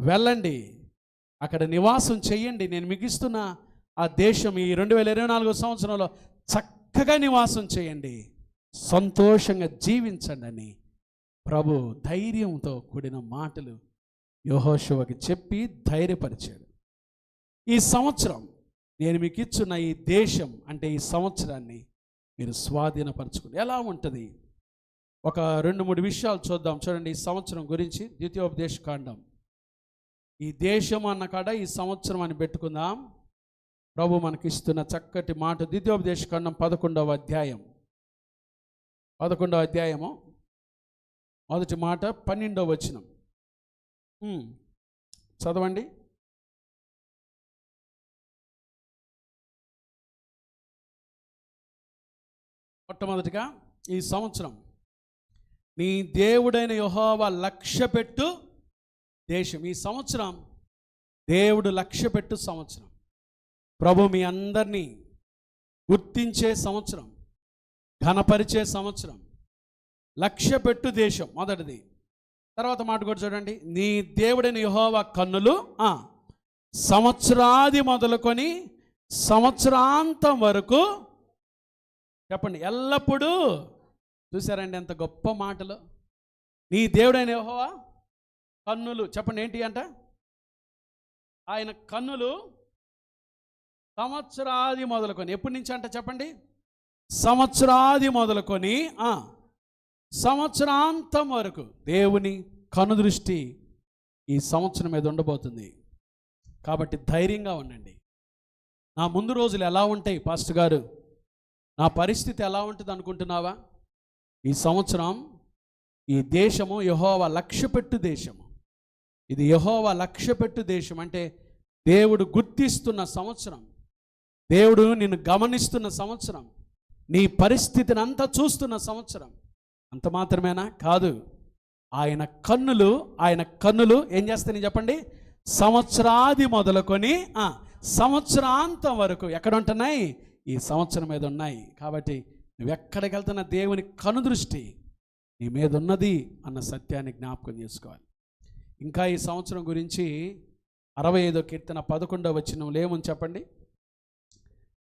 వెళ్ళండి, అక్కడ నివాసం చెయ్యండి. నేను మీకు ఇస్తున్న ఆ దేశం ఈ 2024 సంవత్సరంలో చక్కగా నివాసం చేయండి, సంతోషంగా జీవించండి అని ప్రభు ధైర్యంతో కూడిన మాటలు యెహోషువకి చెప్పి ధైర్యపరిచాడు. ఈ సంవత్సరం నేను మీకు ఇచ్చిన ఈ దేశం అంటే ఈ సంవత్సరాన్ని మీరు స్వాధీనపరచుకోండి. ఎలా ఉంటుంది? ఒక 2-3 విషయాలు చూద్దాం. చూడండి, ఈ సంవత్సరం గురించి ద్వితీయోపదేశ కాండం. ఈ దేశం అన్న కాడ ఈ సంవత్సరం అని పెట్టుకుందాం. ప్రభు మనకిస్తున్న చక్కటి మాట. ద్వితీయోపదేశ కాండం 11వ అధ్యాయం, 11వ అధ్యాయము మొదటి మాట 12వ వచనం చదవండి. మొట్టమొదటిగా, ఈ సంవత్సరం నీ దేవుడైన యెహోవా లక్ష్యపెట్టు దేశం. ఈ సంవత్సరం దేవుడు లక్ష్యపెట్టు సంవత్సరం. ప్రభు మీ అందరినీ గుర్తించే సంవత్సరం, ఘనపరిచే సంవత్సరం, లక్ష్యపెట్టు దేశం మొదటిది. తర్వాత మాట కూడా చూడండి, నీ దేవుడైన యెహోవా కన్నులు సంవత్సరాది మొదలుకొని సంవత్సరాంతం వరకు, చెప్పండి, ఎల్లప్పుడూ. చూసారండి ఎంత గొప్ప మాటలు. నీ దేవుడైన యెహోవా కన్నులు, చెప్పండి ఏంటి అంట? ఆయన కన్నులు సంవత్సరాది మొదలుకొని, ఎప్పటి నుంచి అంట చెప్పండి? సంవత్సరాది మొదలుకొని సంవత్సరాంతం వరకు దేవుని కనుదృష్టి ఈ సంవత్సరం మీద ఉండబోతుంది. కాబట్టి ధైర్యంగా ఉండండి. నా ముందు రోజులు ఎలా ఉంటాయి పాస్టర్ గారు, నా పరిస్థితి ఎలా ఉంటుంది అనుకుంటున్నావా? ఈ సంవత్సరం ఈ దేశము యెహోవా లక్ష్యపెట్టు దేశము. ఇది యెహోవా లక్ష్యపెట్టు దేశం అంటే దేవుడు గుర్తిస్తున్న సంవత్సరం, దేవుడు నిన్ను గమనిస్తున్న సంవత్సరం, నీ పరిస్థితిని అంతా చూస్తున్న సంవత్సరం. అంత మాత్రమేనా? కాదు. ఆయన కన్నులు ఏం చేస్తాయని చెప్పండి? సంవత్సరాది మొదలుకొని సంవత్సరాంతం వరకు ఎక్కడ ఉంటున్నాయి? ఈ సంవత్సరం మీద ఉన్నాయి. కాబట్టి నువ్వు ఎక్కడికి వెళ్తున్న దేవుని కనుదృష్టి నీ మీద ఉన్నది అన్న సత్యాన్ని జ్ఞాపకం చేసుకోవాలి. ఇంకా ఈ సంవత్సరం గురించి 65వ కీర్తన 11వ వచనంలో ఏమని చెప్పండి?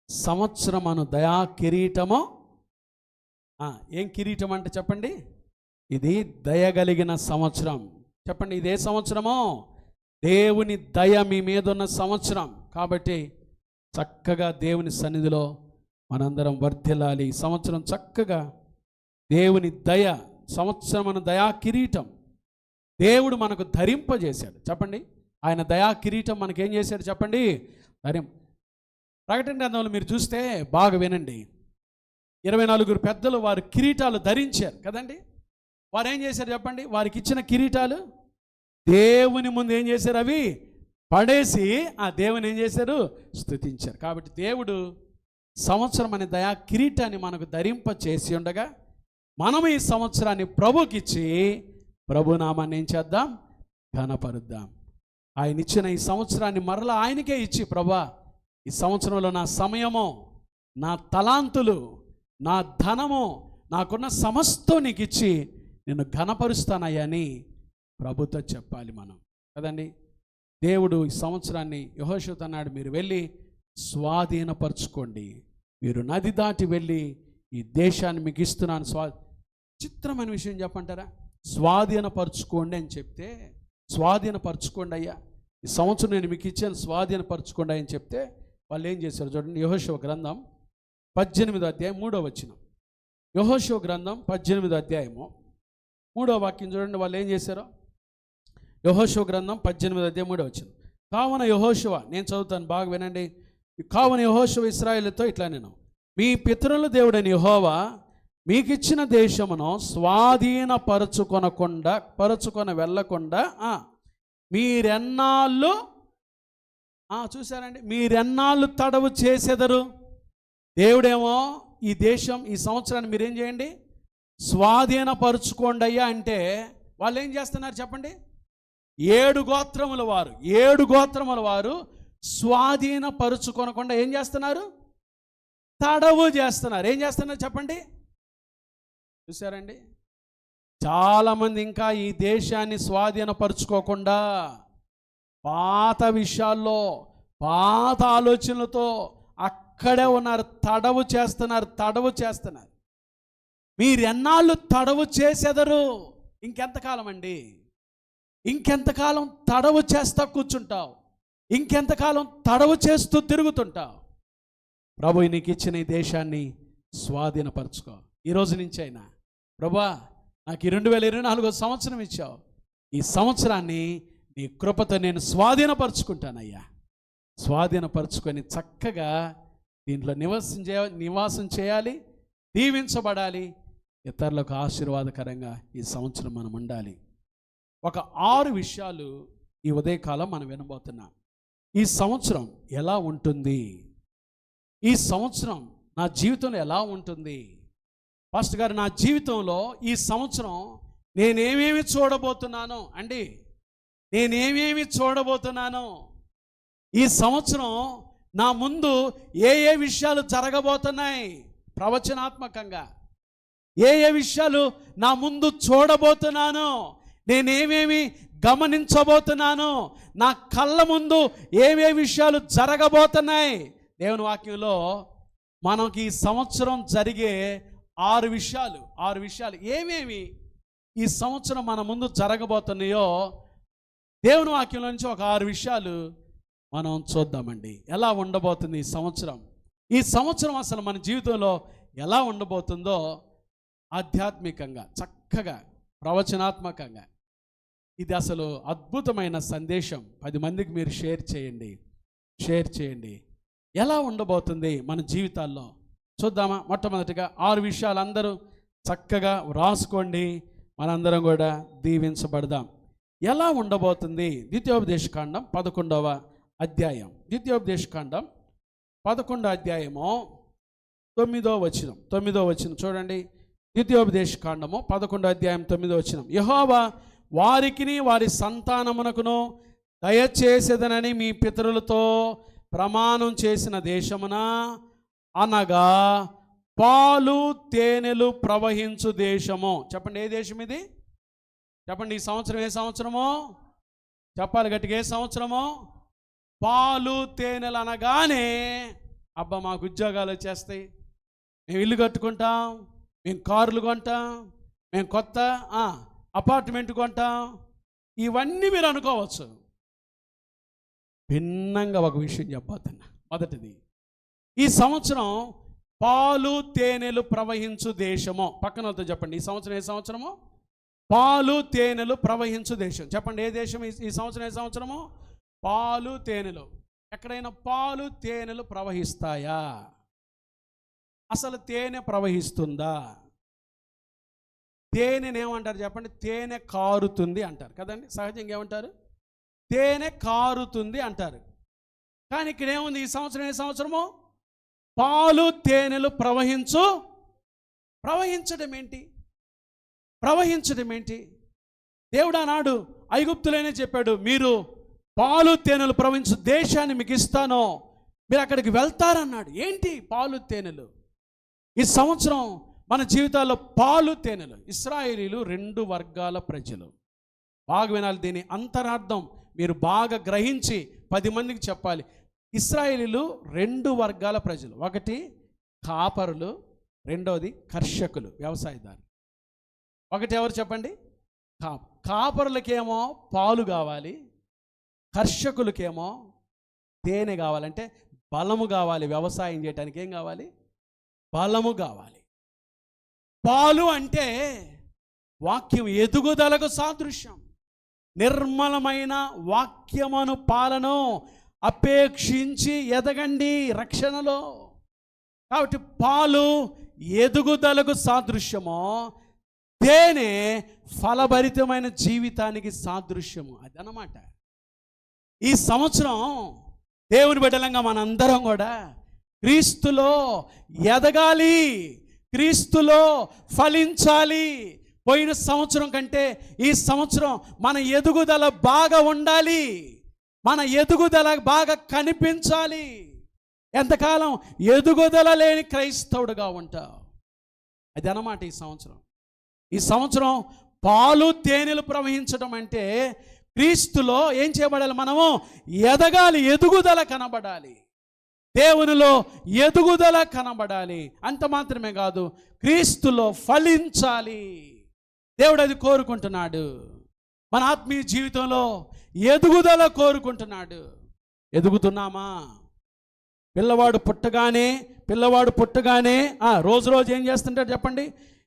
సంవత్సరమను దయా కిరీటము. ఏం కిరీటం అంటే చెప్పండి? ఇది దయగలిగిన సంవత్సరం. చెప్పండి, ఇదే సంవత్సరమో? దేవుని దయ మీ మీద ఉన్న సంవత్సరం. కాబట్టి చక్కగా దేవుని సన్నిధిలో మనందరం వర్ధిల్లాలి. ఈ సంవత్సరం చక్కగా దేవుని దయ, సంవత్సరమను దయా కిరీటం దేవుడు మనకు ధరింపజేశాడు. చెప్పండి, ఆయన దయా కిరీటం మనకేం చేశాడు చెప్పండి? ప్రకటన గ్రంథంలో మీరు చూస్తే బాగా వినండి, 24 పెద్దలు వారు కిరీటాలు ధరించారు కదండి. వారు ఏం చేశారు చెప్పండి? వారికి ఇచ్చిన కిరీటాలు దేవుని ముందు ఏం చేశారు? అవి పడేసి ఆ దేవుని ఏం చేశారు? స్తుతించారు. కాబట్టి దేవుడు సంవత్సరం అనే దయా కిరీటాన్ని మనకు ధరింప చేసి ఉండగా మనం ఈ సంవత్సరాన్ని ప్రభుకిచ్చి ప్రభునామాన్ని ఏం చేద్దాం? ఘనపరుద్దాం. ఆయన ఇచ్చిన ఈ సంవత్సరాన్ని మరలా ఆయనకే ఇచ్చి, ప్రభా ఈ సంవత్సరంలో నా సమయము, నా తలాంతులు, నా ధనము, నాకున్న సమస్తం నీకు ఇచ్చి నేను ఘనపరుస్తానయ్యని ప్రభుతో చెప్పాలి మనం కదండి. దేవుడు ఈ సంవత్సరాన్ని యెహోషువతో అన్నాడు, మీరు వెళ్ళి స్వాధీనపరచుకోండి, మీరు నది దాటి వెళ్ళి ఈ దేశాన్ని మీకు ఇస్తున్నాను. చిత్రమైన విషయం చెప్పంటారా? స్వాధీనపరచుకోండి అని చెప్తే, స్వాధీనపరచుకోండి అయ్యా, ఈ సంవత్సరం నేను మీకు ఇచ్చాను, స్వాధీనపరచుకోండి అని చెప్తే వాళ్ళు ఏం చేశారు చూడండి. యెహోషువ గ్రంథం 18వ అధ్యాయం 3వ వచనం. యెహోషువ గ్రంథం 18వ అధ్యాయము 3వ వాక్యం చూడండి. వాళ్ళు ఏం చేశారో. యెహోషువ గ్రంథం 18వ అధ్యాయం 3వ వచనం. కావున యెహోషువ, నేను చదువుతాను బాగా వినండి. కావున యెహోషువ ఇశ్రాయేలుతో ఇట్లా, నేను మీ పితరుల దేవుడైన యెహోవా మీకు ఇచ్చిన దేశమును పరచుకొని వెళ్ళకుండా మీరెన్నాళ్ళు చూశారండి, మీరెన్నాళ్ళు తడవు చేసేదరు. దేవుడేమో ఈ దేశం, ఈ సంవత్సరాన్ని మీరేం చేయండి? స్వాధీనపరుచుకోండి అయ్యా అంటే వాళ్ళు ఏం చేస్తున్నారు చెప్పండి? 7 గోత్రముల వారు స్వాధీనపరుచుకొనకుండా ఏం చేస్తున్నారు? తడవు చేస్తున్నారు. ఏం చేస్తున్నారు చెప్పండి? చూసారండి, చాలామంది ఇంకా ఈ దేశాన్ని స్వాధీనపరుచుకోకుండా పాత విషయాల్లో, పాత ఆలోచనలతో అక్కడే ఉన్నారు. తడవు చేస్తున్నారు. మీరెన్నాళ్ళు తడవు చేసేదరు? ఇంకెంతకాలం అండి? ఇంకెంతకాలం తడవు చేస్తా కూర్చుంటావు? ఇంకెంతకాలం తడవు చేస్తూ తిరుగుతుంటావు? ప్రభు నీకు ఇచ్చిన ఈ దేశాన్ని స్వాధీనపరచుకో. ఈరోజు నుంచి అయినా, ప్రభా నాకు 2024 సంవత్సరం ఇచ్చావు, ఈ సంవత్సరాన్ని నీ కృపతో నేను స్వాధీనపరచుకుంటానయ్యా. స్వాధీనపరచుకొని చక్కగా దీంట్లో నివాసం చేయాలి, దీవించబడాలి, ఇతరులకు ఆశీర్వాదకరంగా ఈ సంవత్సరం మనం ఉండాలి. ఒక 6 విషయాలు ఈ ఉదయకాలం మనం వినబోతున్నాం. ఈ సంవత్సరం ఎలా ఉంటుంది? ఈ సంవత్సరం నా జీవితంలో ఎలా ఉంటుంది? పాస్టర్ గారు, నా జీవితంలో ఈ సంవత్సరం నేనేమేమి చూడబోతున్నాను అండి? నేనేమేమి చూడబోతున్నాను? ఈ సంవత్సరం నా ముందు ఏ విషయాలు జరగబోతున్నాయి? ప్రవచనాత్మకంగా ఏ విషయాలు నా ముందు చూడబోతున్నాను? నేనేమేమి గమనించబోతున్నాను? నా కళ్ళ ముందు ఏవే విషయాలు జరగబోతున్నాయి? దేవుని వాక్యంలో మనకి ఈ సంవత్సరం జరిగే 6 విషయాలు ఏమేమి ఈ సంవత్సరం మన ముందు జరగబోతున్నాయో దేవుని వాక్యంలో నుంచి ఒక 6 విషయాలు మనం చూద్దామండి. ఎలా ఉండబోతుంది ఈ సంవత్సరం? ఈ సంవత్సరం అసలు మన జీవితంలో ఎలా ఉండబోతుందో ఆధ్యాత్మికంగా, చక్కగా, ప్రవచనాత్మకంగా ఇది అసలు అద్భుతమైన సందేశం. 10 మందికి మీరు షేర్ చేయండి. ఎలా ఉండబోతుంది మన జీవితాల్లో చూద్దామా? మొట్టమొదటిగా 6 విషయాలు అందరూ చక్కగా రాసుకోండి. మనందరం కూడా దీవించబడదాం. ఎలా ఉండబోతుంది? ద్వితీయోపదేశకాండం 11వ అధ్యాయం. ద్వితీయోపదేశకాండం 11వ అధ్యాయము 9వ వచనం చూడండి. ద్వితీయోపదేశకాండము 11వ అధ్యాయం 9వ వచనం. యెహోవా వారికిని వారి సంతానమునకును దయచేసేదనని మీ పితరులతో ప్రమాణం చేసిన దేశమున, అనగా పాలు తేనెలు ప్రవహించు దేశము. చెప్పండి, ఏ దేశం ఇది? చెప్పండి, ఈ సంవత్సరం ఏ సంవత్సరమో? చెప్పాలి గట్టిగా, ఏ సంవత్సరమో? పాలు తేనెలు అనగానే అబ్బా మాకు ఉద్యోగాలు వచ్చేస్తాయి, మేము ఇల్లు కట్టుకుంటాం, మేము కార్లు కొంటాం, మేము కొత్త అపార్ట్మెంట్ కొంటాం, ఇవన్నీ మీరు అనుకోవచ్చు. భిన్నంగా ఒక విషయం చెప్పబోతున్నా. మొదటిది, ఈ సంవత్సరం పాలు తేనెలు ప్రవహించు దేశము. పక్కనతో చెప్పండి, ఈ సంవత్సరం ఏ సంవత్సరమో? పాలు తేనెలు ప్రవహించు దేశం. చెప్పండి, ఏ దేశం ఈ సంవత్సరం ఏ సంవత్సరమో? పాలు తేనెలు. ఎక్కడైనా పాలు తేనెలు ప్రవహిస్తాయా? అసలు తేనె ప్రవహిస్తుందా? తేనెని ఏమంటారు చెప్పండి? తేనె కారుతుంది అంటారు కదండి. సహజంగా ఏమంటారు? తేనె కారుతుంది అంటారు. కానీ ఇక్కడ ఏముంది? ఈ సంవత్సరం ఏ సంవత్సరమో? పాలు తేనెలు ప్రవహించడం ఏంటి? దేవుడు ఆనాడు ఐగుప్తులోనే చెప్పాడు, మీరు పాలు తేనెలు ప్రవహించు దేశాన్ని మీకు ఇస్తాను, మీరు అక్కడికి వెళ్తారన్నాడు. ఏంటి పాలు తేనెలు? ఈ సంవత్సరం మన జీవితాల్లో పాలు తేనెలు. ఇశ్రాయేలీలు 2 వర్గాల ప్రజలు. బాగా వినాలి, దీని అంతరార్థం మీరు బాగా గ్రహించి 10 మందికి చెప్పాలి. ఇశ్రాయేలీలు 2 వర్గాల ప్రజలు. ఒకటి కాపరులు, రెండోది కర్షకులు, వ్యవసాయదారులు. ఒకటి ఎవరు చెప్పండి? కాపరులకేమో పాలు కావాలి, కర్షకులకేమో తేనె కావాలంటే బలము కావాలి. వ్యవసాయం చేయడానికి ఏం కావాలి? బలము కావాలి. పాలు అంటే వాక్యం ఎదుగుదలకు సాదృశ్యం. నిర్మలమైన వాక్యమును పాలను అపేక్షించి ఎదగండి రక్షణలో. కాబట్టి పాలు ఎదుగుదలకు సాదృశ్యమో, తేనె ఫలభరితమైన జీవితానికి సాదృశ్యము. అదనమాట. ఈ సంవత్సరం దేవుని బిడ్డలంగా మనందరం కూడా క్రీస్తులో ఎదగాలి, క్రీస్తులో ఫలించాలి. పోయిన సంవత్సరం కంటే ఈ సంవత్సరం మన ఎదుగుదల బాగా ఉండాలి, మన ఎదుగుదల బాగా కనిపించాలి. ఎంతకాలం ఎదుగుదల లేని క్రైస్తవుడుగా ఉంటావు? అది అన్నమాట ఈ సంవత్సరం. ఈ సంవత్సరం పాలు తేనెలు ప్రవహించడం అంటే క్రీస్తులో ఏం చేయబడాలి? మనము ఎదగాలి, ఎదుగుదల కనబడాలి, దేవునిలో ఎదుగుదల కనబడాలి. అంత మాత్రమే కాదు, క్రీస్తులో ఫలించాలి. దేవుడు అది కోరుకుంటున్నాడు. మన ఆత్మీయ జీవితంలో ఎదుగుదల కోరుకుంటున్నాడు. ఎదుగుతున్నామా? పిల్లవాడు పుట్టగానే రోజు రోజు ఏం చేస్తుంటాడు చెప్పండి?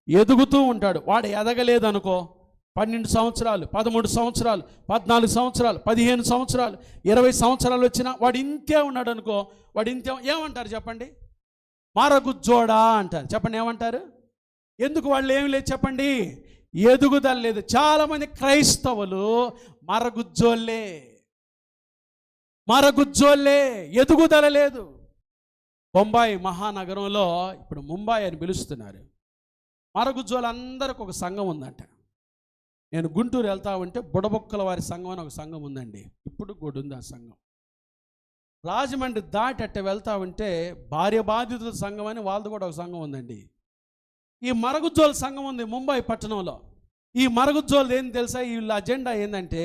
ఎదుగుతూ ఉంటాడు. వాడు ఎదగలేదు అనుకో, 12 సంవత్సరాలు, 13 సంవత్సరాలు, 14 సంవత్సరాలు, 15 సంవత్సరాలు, 20 సంవత్సరాలు వచ్చినా వాడు ఇంతే ఉన్నాడు అనుకో, వాడు ఇంతే ఏమంటారు చెప్పండి? మరగుజ్జోడా అంటారు. చెప్పండి, ఏమంటారు? ఎందుకు? వాళ్ళు ఏమి లేదు చెప్పండి, ఎదుగుదల లేదు. చాలామంది క్రైస్తవులు మరగుజ్జోళ్ళే, ఎదుగుదల లేదు. బొంబాయి మహానగరంలో ఇప్పుడు ముంబై అని పిలుస్తున్నారు. మరగుజ్జోళ్ళందరికీ ఒక సంఘం ఉందంట. నేను గుంటూరు వెళ్తా ఉంటే బుడబొక్కల వారి సంఘం అని ఒక సంఘం ఉందండి, ఇప్పుడు కూడా ఉంది ఆ సంఘం. రాజమండ్రి దాటి అట్ట వెళ్తా ఉంటే భార్య బాధితుల సంఘం అని వాళ్ళది కూడా ఒక సంఘం ఉందండి. ఈ మరగుజ్జోళ్ళ సంఘం ఉంది ముంబై పట్టణంలో. ఈ మరగుజ్జోళ్ళది ఏంటి తెలుసా? వీళ్ళ అజెండా ఏంటంటే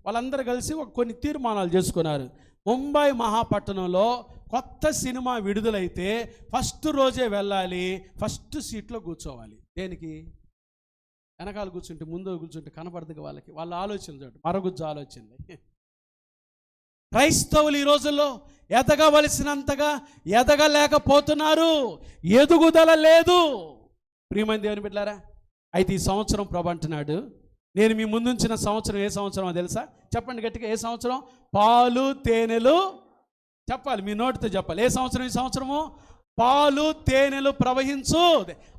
వాళ్ళందరూ కలిసి కొన్ని తీర్మానాలు చేసుకున్నారు. ముంబై మహాపట్టణంలో కొత్త సినిమా విడుదలైతే ఫస్ట్ రోజే వెళ్ళాలి, ఫస్ట్ సీట్లో కూర్చోవాలి. దేనికి? వెనకాల కూర్చుంటే ముందు కూర్చుంటే కనపడదు వాళ్ళకి. వాళ్ళ ఆలోచనలు చూడండి, మరగుజ్జు ఆలోచనలు. క్రైస్తవులు ఈ రోజుల్లో ఎదగవలసినంతగా ఎదగలేకపోతున్నారు, ఎదుగుదల లేదు. ప్రియమైన దేవుని బిడ్డలారా, అయితే ఈ సంవత్సరం ప్రభు అంటున్నాడు, నేను మీ ముందుంచిన సంవత్సరం ఏ సంవత్సరమో తెలుసా? చెప్పండి గట్టిగా, ఏ సంవత్సరం? పాలు తేనెలు. చెప్పాలి, మీ నోటితో చెప్పాలి. ఏ సంవత్సరం? ఈ సంవత్సరము పాలు తేనెలు ప్రవహించు.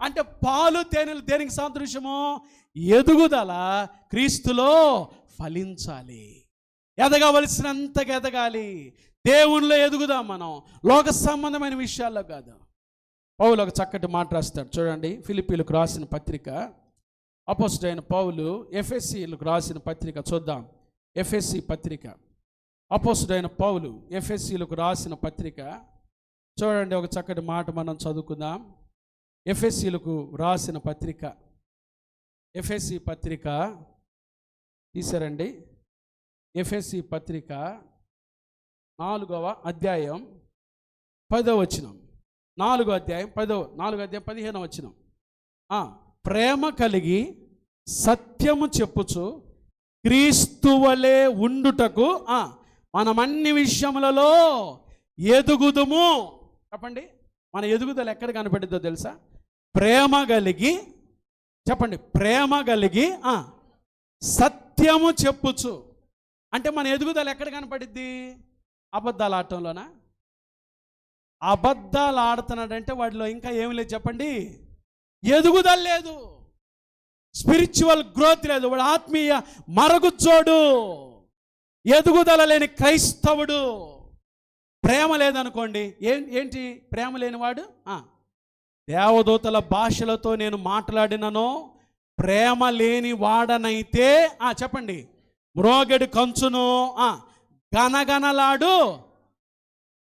అంటే పాలు తేనెలు దేనికి సాదృశ్యము? ఎదుగుదల, క్రీస్తులో ఫలించాలి, ఎదగవలసినంతగా ఎదగాలి. దేవునిలో ఎదుగుదాం మనం, లోక సంబంధమైన విషయాల్లో కాదు. పౌలు ఒక చక్కటి మాట రాస్తాడు చూడండి. ఫిలిప్పీలకు రాసిన పత్రిక, అపోస్తలుడైన పౌలు ఎఫెసీలకు రాసిన పత్రిక చూద్దాం. ఎఫెసీ పత్రిక, అపోస్తలుడైన పౌలు ఎఫెసీలకు రాసిన పత్రిక చూడండి. ఒక చక్కటి మాట మనం చదువుకుందాం. ఎఫెసీలకు రాసిన పత్రిక, ఎఫెసీ పత్రిక తీసారండి. ఎఫెసీ పత్రిక 4వ అధ్యాయం 10వ వచనం. 4వ అధ్యాయం 15వ వచనం. ప్రేమ కలిగి సత్యము చెప్పుచు క్రీస్తువలే ఉండుటకు మనమన్ని విషయములలో ఎదుగుదుము. చెప్పండి, మన ఎదుగుదల ఎక్కడ కనపడిద్దో తెలుసా? ప్రేమ కలిగి, చెప్పండి, ప్రేమ కలిగి సత్యము చెప్పుచు. అంటే మన ఎదుగుదల ఎక్కడ కనపడిద్ది? అబద్ధాలు ఆడటంలోనా? అబద్ధాలు ఆడుతున్నాడంటే వాడిలో ఇంకా ఏమి లేదు చెప్పండి, ఎదుగుదల లేదు, స్పిరిచువల్ గ్రోత్ లేదు. వాడు ఆత్మీయ మరగుజ్జోడు, ఎదుగుదల లేని క్రైస్తవుడు. ప్రేమ లేదనుకోండి, ఏంటి ప్రేమ లేనివాడు? దేవదూతల భాషలతో నేను మాట్లాడినను ప్రేమ లేని వాడనైతే చెప్పండి, మ్రోగెడు కంచును గనగనలాడు.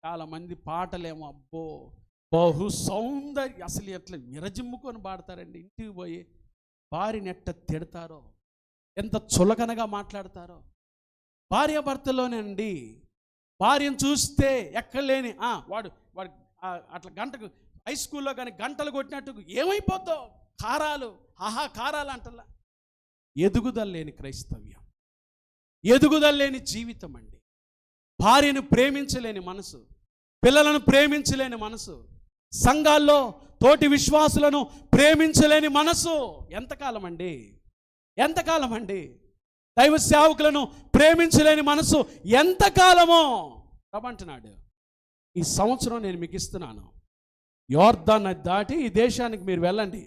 చాలామంది పాటలేమో అబ్బో బహు సౌందర్య, అసలు ఎట్లా విరజిమ్ముకొని పాడతారండి. ఇంటికి పోయి భార్యని ఎట్ట తిడతారో, ఎంత చులకనగా మాట్లాడతారో. భార్యాభర్తలోనండి, భార్యను చూస్తే ఎక్కడలేని వాడు అట్లా గంటకు హై స్కూల్లో కానీ గంటలు కొట్టినట్టు ఏమైపోద్దో, కారాలు కారాలు అంటలా. ఎదుగుదల లేని క్రైస్తవ్యం, ఎదుగుదల లేని జీవితం అండి. భార్యను ప్రేమించలేని మనసు, పిల్లలను ప్రేమించలేని మనసు, సంఘాల్లో తోటి విశ్వాసులను ప్రేమించలేని మనసు. ఎంతకాలం అండి, ఎంతకాలం అండి? దైవ సేవకులను ప్రేమించలేని మనసు ఎంతకాలమో అంటున్నాడు. ఈ సంవత్సరం నేను మీకు ఇస్తున్నాను, యోర్దాన్ నది దాటి ఈ దేశానికి మీరు వెళ్ళండి.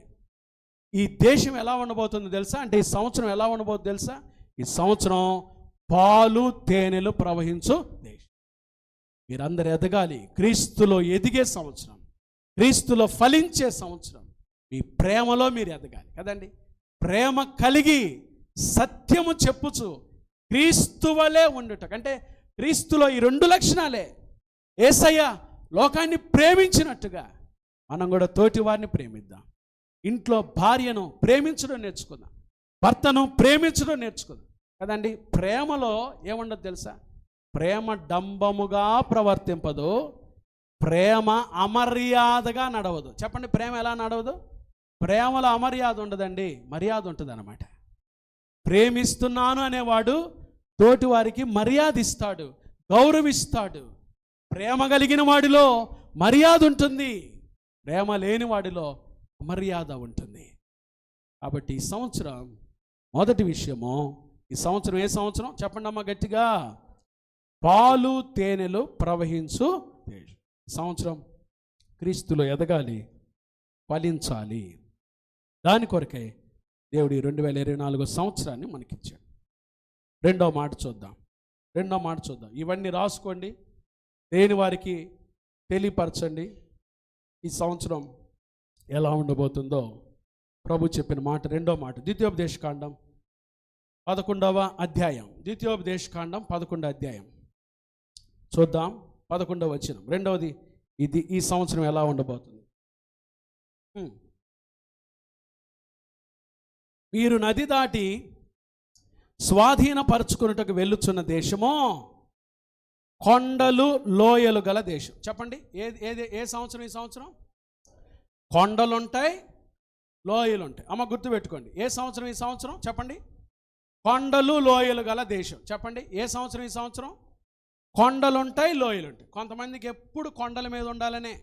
ఈ దేశం ఎలా ఉండబోతుందో తెలుసా? అంటే ఈ సంవత్సరం ఎలా ఉండబోతుందో తెలుసా? ఈ సంవత్సరం పాలు తేనెలు ప్రవహించు దేశం. మీరందరూ ఎదగాలి, క్రీస్తులో ఎదిగే సంవత్సరం, క్రీస్తులో ఫలించే సంవత్సరం. మీ ప్రేమలో మీరు ఎదగాలి కదండి. ప్రేమ కలిగి సత్యము చెప్పుచు క్రీస్తువలే ఉండుట. అంటే క్రీస్తులో ఈ 2 లక్షణాలే. యేసయ్య లోకాన్ని ప్రేమించినట్టుగా మనం కూడా తోటి వారిని ప్రేమిద్దాం. ఇంట్లో భార్యను ప్రేమించడం నేర్చుకుందాం, భర్తను ప్రేమించడం నేర్చుకుందాం, కదండి. ప్రేమలో ఏముండదు తెలుసా? ప్రేమ డంబముగా ప్రవర్తింపదు, ప్రేమ అమర్యాదగా నడవదు. చెప్పండి, ప్రేమ ఎలా నడవదు? ప్రేమలో అమర్యాద ఉండదండి, మర్యాద ఉంటుంది అన్నమాట. ప్రేమిస్తున్నాను అనేవాడు తోటి వారికి మర్యాద ఇస్తాడు, గౌరవిస్తాడు. ప్రేమ కలిగిన వాడిలో మర్యాద ఉంటుంది, ప్రేమ లేని వాడిలో అమర్యాద ఉంటుంది. కాబట్టి ఈ సంవత్సరం మొదటి విషయము, ఈ సంవత్సరం ఏ సంవత్సరం చెప్పండి అమ్మ గట్టిగా? పాలు తేనెలు ప్రవహించు సంవత్సరం. క్రీస్తులో ఎదగాలి, ఫలించాలి. దాని కొరకే దేవుడు 2024 సంవత్సరాన్ని మనకిచ్చాడు. రెండో మాట చూద్దాం. ఇవన్నీ రాసుకోండి, లేని వారికి తెలియపరచండి. ఈ సంవత్సరం ఎలా ఉండబోతుందో ప్రభు చెప్పిన మాట. రెండో మాట ద్వితీయోపదేశకాండం 11వ అధ్యాయం. ద్వితీయోపదేశకాండం 11వ అధ్యాయం చూద్దాం. 11వ వచనం. రెండవది ఇది ఈ సంవత్సరం ఎలా ఉండబోతుంది. మీరు నది దాటి స్వాధీనపరచుకున్నట్టుకు వెళ్ళుచున్న దేశమో కొండలు లోయలు గల దేశం. చెప్పండి, ఏ సంవత్సరం? ఈ సంవత్సరం కొండలుంటాయి, లోయలు ఉంటాయి. అమ్మ గుర్తుపెట్టుకోండి. ఏ సంవత్సరం? ఈ సంవత్సరం చెప్పండి. కొండలు లోయలు గల దేశం. చెప్పండి, ఏ సంవత్సరం? ఈ సంవత్సరం కొండలుంటాయి, లోయలు ఉంటాయి. కొంతమందికి ఎప్పుడు కొండల మీద ఉండాలనే,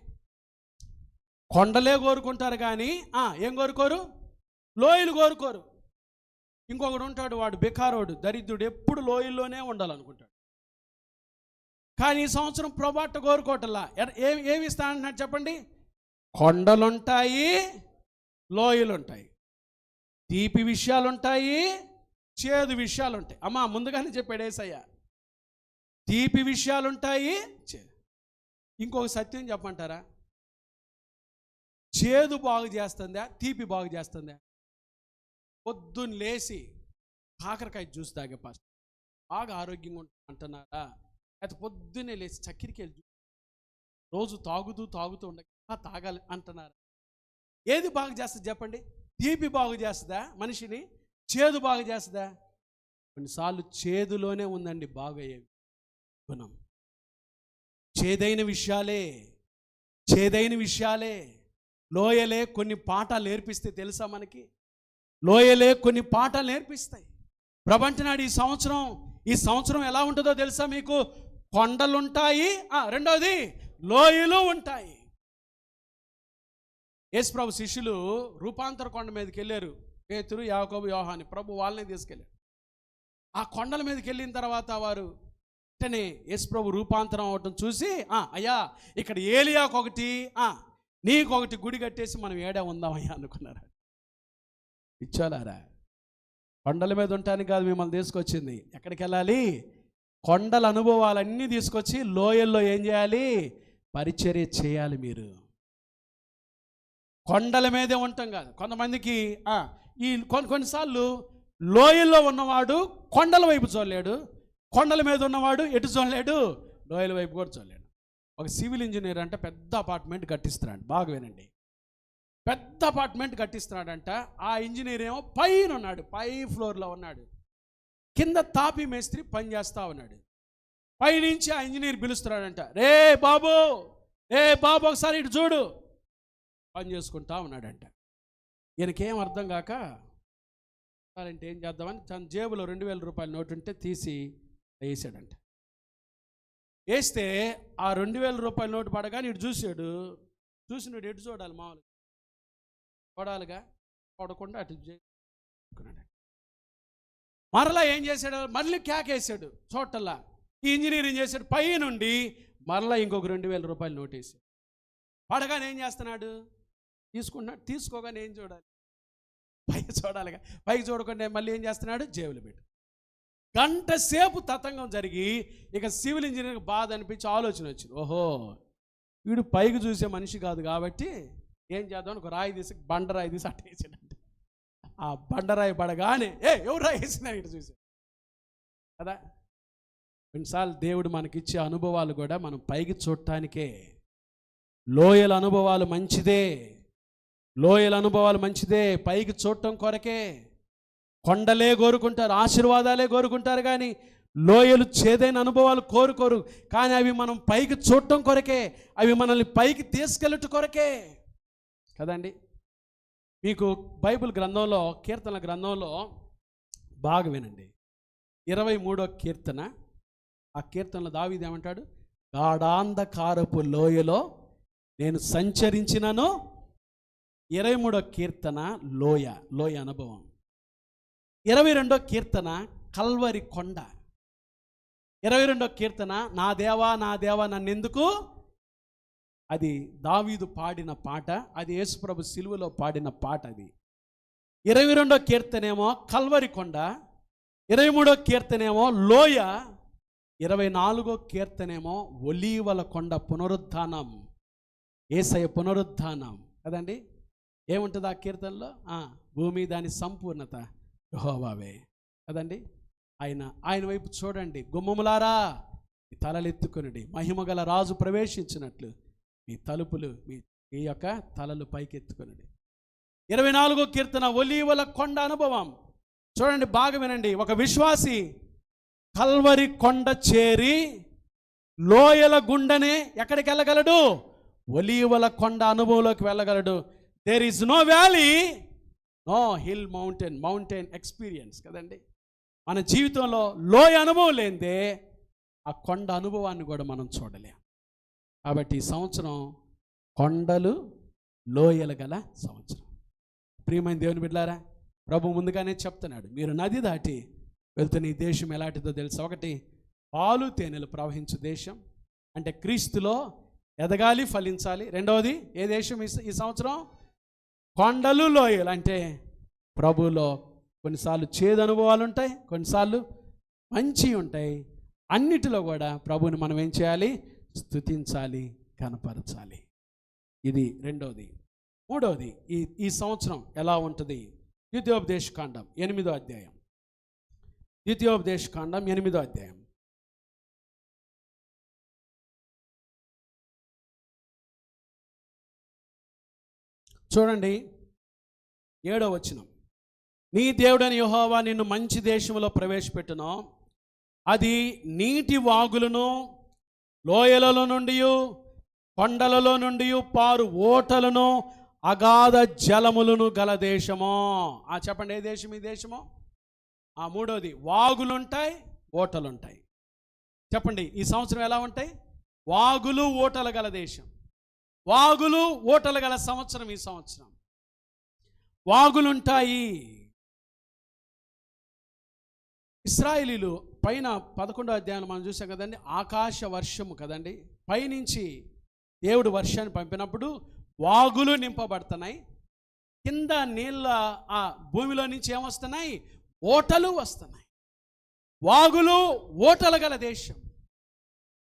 కొండలే కోరుకుంటారు కానీ ఏం కోరుకోరు? లోయలు కోరుకోరు. ఇంకొకడు ఉంటాడు, వాడు బెకారోడు, దరిద్రుడు, ఎప్పుడు లోయల్లోనే ఉండాలనుకుంటాడు. కానీ ఈ సంవత్సరం ప్రభాట కోరుకోవటంలా. ఏమి ఇస్తా అంటున్నాడు చెప్పండి? కొండలుంటాయి, లోయలుంటాయి, తీపి విషయాలుంటాయి, చేదు విషయాలుంటాయి. అమ్మా ముందుగానే చెప్పాడు యేసయ్య, తీపి విషయాలుంటాయి, చేదు. ఇంకొక సత్యం చెప్పమంటారా? చేదు బాగు చేస్తుందా, తీపి బాగు చేస్తుందా? పొద్దున్న లేచి కాకరకాయ జ్యూస్ తాగే ఫస్ట్ బాగా ఆరోగ్యంగా ఉంటుంది అంటున్నారా? అయితే పొద్దున్నే లేచి చక్కెరకాయలు జ్యూస్ రోజు తాగుతూ ఉండగా తాగాలి అంటున్నారా? ఏది బాగు చేస్తుంది చెప్పండి? తీపి బాగు చేస్తుందా మనిషిని? చేదు బాగు చేస్తుందా? కొన్నిసార్లు చేదులోనే ఉందండి బాగయ్యేవి గుణం. చేదైన విషయాలే లోయలే కొన్ని పాఠాలు నేర్పిస్తే తెలుసా మనకి? లోయలే కొన్ని పాఠాలు నేర్పిస్తాయి. ప్రపంచనాడు ఈ సంవత్సరం ఎలా ఉంటుందో తెలుసా మీకు? కొండలుంటాయి, రెండవది లోయలు ఉంటాయి. యేసుప్రభు శిష్యులు రూపాంతర కొండ మీదకి వెళ్ళారు. పేతురు, యాకోబు, యోహాను. ప్రభు వాళ్ళని తీసుకెళ్ళారు. ఆ కొండల మీదకి వెళ్ళిన తర్వాత వారు వెంటనే యేసుప్రభు రూపాంతరం అవటం చూసి, అయ్యా ఇక్కడ ఏలియాకు ఒకటి, నీకొకటి గుడి కట్టేసి మనం ఏడా ఉందామయ్యా అనుకున్నారు. ఇచ్చాలారా? కొండల మీద ఉండటానికి కాదు మిమ్మల్ని తీసుకొచ్చింది. ఎక్కడికి వెళ్ళాలి? కొండల అనుభవాలన్నీ తీసుకొచ్చి లోయల్లో ఏం చేయాలి? పరిచర్య చేయాలి. మీరు కొండల మీదే ఉంటాం కాదు. కొంతమందికి ఈ కొన్నిసార్లు లోయల్లో ఉన్నవాడు కొండల వైపు చూడలేడు, కొండల మీద ఉన్నవాడు ఎటు చూడలేడు? లోయల వైపు కూడా చూడలేడు. ఒక సివిల్ ఇంజనీర్ అంటే పెద్ద అపార్ట్మెంట్ కట్టిస్తున్నాడు. బాగా వినండి, పెద్ద అపార్ట్మెంట్ కట్టిస్తున్నాడంట. ఆ ఇంజనీర్ ఏమో పైన ఉన్నాడు, పై ఫ్లోర్లో ఉన్నాడు. కింద తాపి మేస్త్రి పని చేస్తూ ఉన్నాడు. పైనుంచి ఆ ఇంజనీర్ పిలుస్తున్నాడంట, రే బాబు ఒకసారి ఇటు చూడు. పని చేసుకుంటా ఉన్నాడంట. ఈయనకేం అర్థం కాక అంటే ఏం చేద్దామని తన జేబులో 2000 రూపాయల నోటు ఉంటే తీసి వేసాడంట. వేస్తే ఆ 2000 రూపాయల నోటు పడగానే ఇటు చూసాడు. చూసినాడు, ఎటు చూడాలి? మామూలుగా చూడాలిగా, చూడకుండా అటు చేసుకున్నాడు. మరలా ఏం చేశాడు? మళ్ళీ కేకేసాడు చూడటల్లా. ఈ ఇంజనీర్ ఏం చేశాడు? పై నుండి మరలా ఇంకొక 2000 రూపాయలు నోటు వేసాడు. పడగానే ఏం చేస్తున్నాడు? తీసుకున్నాడు. తీసుకోగానే ఏం చూడాలి? పైకి చూడాలిగా. పైకి చూడకుండా మళ్ళీ ఏం చేస్తున్నాడు? జేబులు పెట్టు. గంట సేపు తతంగం జరిగి ఇక సివిల్ ఇంజనీర్కి బాధ అనిపించి ఆలోచన వచ్చింది, ఓహో వీడు పైకి చూసే మనిషి కాదు కాబట్టి ఏం చేద్దాం, ఒక రాయి తీసి బండరాయి తీసి అట్ట వేసాడంట. ఆ బండరాయి పడగానే ఎవరు రాయి వేసినా ఇటు చూసాడు కదా. కొన్నిసార్లు దేవుడు మనకిచ్చే అనుభవాలు కూడా మనం పైకి చూడటానికే. లోయల అనుభవాలు మంచిదే, పైకి చూడటం కొరకే. కొండలే కోరుకుంటారు, ఆశీర్వాదాలే కోరుకుంటారు, కానీ లోయలు చేదైన అనుభవాలు కోరుకోరు. కానీ అవి మనం పైకి చూడటం కొరకే, అవి మనల్ని పైకి తీసుకెళ్ళటం కొరకే కదండి. మీకు బైబిల్ గ్రంథంలో, కీర్తన గ్రంథంలో బాగా వినండి. 23వ కీర్తన. ఆ కీర్తనలో దావీదు ఏమంటాడు? గాఢాంధకారపు లోయలో నేను సంచరించినను. 23వ కీర్తన లోయ అనుభవం. 22వ కీర్తన కల్వరి కొండ. 22వ కీర్తన నా దేవా నా దేవా నన్నెందుకు. అది దావీదు పాడిన పాట, అది యేసుప్రభు సిలువలో పాడిన పాట. అది 22వ కీర్తనేమో కల్వరి కొండ, 23వ కీర్తనేమో లోయ, 24వ కీర్తనేమో ఒలీవల కొండ పునరుద్ధానం, యేసయ్య పునరుద్ధానం కదండి. ఏముంటుంది ఆ కీర్తనలో? భూమి దాని సంపూర్ణత యెహోవావే కదండి. ఆయన వైపు చూడండి, గుమ్మములారా మీ తలలెత్తుకొనుడి, మహిమగల రాజు ప్రవేశించినట్లు మీ తలుపులు మీ యొక్క తలలు పైకెత్తుకొనుడి. 24వ కీర్తన ఒలీవల కొండ అనుభవం. చూడండి, బాగా వినండి. ఒక విశ్వాసి కల్వరి కొండ చేరి లోయల గుండెనే ఎక్కడికి వెళ్ళగలడు? ఒలీవల కొండ అనుభవంలోకి వెళ్ళగలడు. There is no valley, no hill, mountain experience కదండి. మన జీవితంలో లోయ అనుభవం లేదే ఆ కొండ అనుభవాన్ని కూడా మనం చూడలేం. కాబట్టి ఈ సంవత్సరం కొండలు లోయలు గల సంవత్సరం. ప్రియమైన దేవుని బిడ్డలారా, ప్రభు ముందుగానే చెప్తున్నాడు, మీరు నది దాటి వెళ్తున్న ఈ దేశం ఎలాంటిదో తెలుసు. ఒకటి, పాలు తేనెలు ప్రవహించు దేశం, అంటే క్రీస్తులో ఎదగాలి, ఫలించాలి. రెండవది, ఏ దేశం ఈ సంవత్సరం? కొండలు లోయలు, అంటే ప్రభులో కొన్నిసార్లు చేదు అనుభవాలు ఉంటాయి, కొన్నిసార్లు మంచి ఉంటాయి. అన్నిటిలో కూడా ప్రభువుని మనం ఏం చేయాలి? స్తుతించాలి, కనపరచాలి. ఇది రెండవది. మూడవది, ఈ సంవత్సరం ఎలా ఉంటుంది? ద్వితీయోపదేశకాండం 8వ అధ్యాయం. ద్వితీయోపదేశకాండం 8వ అధ్యాయం. చూడండి, 7వ వచనం. నీ దేవుడని యెహోవా నిన్ను మంచి దేశంలో ప్రవేశపెట్టును, అది నీటి వాగులను లోయలలో నుండి కొండలలో నుండి పారు ఓటలను అగాధ జలములను గల దేశమో. చెప్పండి, ఏ దేశం ఈ దేశమో? మూడవది, వాగులుంటాయి, ఓటలుంటాయి. చెప్పండి, ఈ సంవత్సరం ఎలా ఉంటాయి? వాగులు ఓటలు గల దేశం, వాగులు ఓటలు గల సంవత్సరం ఈ సంవత్సరం. వాగులుంటాయి. ఇశ్రాయేలీలు పైన 11వ అధ్యాయంలో మనం చూసాం కదండి, ఆకాశ వర్షము కదండి. పైనుంచి దేవుడు వర్షాన్ని పంపినప్పుడు వాగులు నింపబడుతున్నాయి, కింద నీళ్ళ ఆ భూమిలో నుంచి ఏమొస్తున్నాయి? ఓటలు వస్తున్నాయి. వాగులు ఓటలు గల దేశం,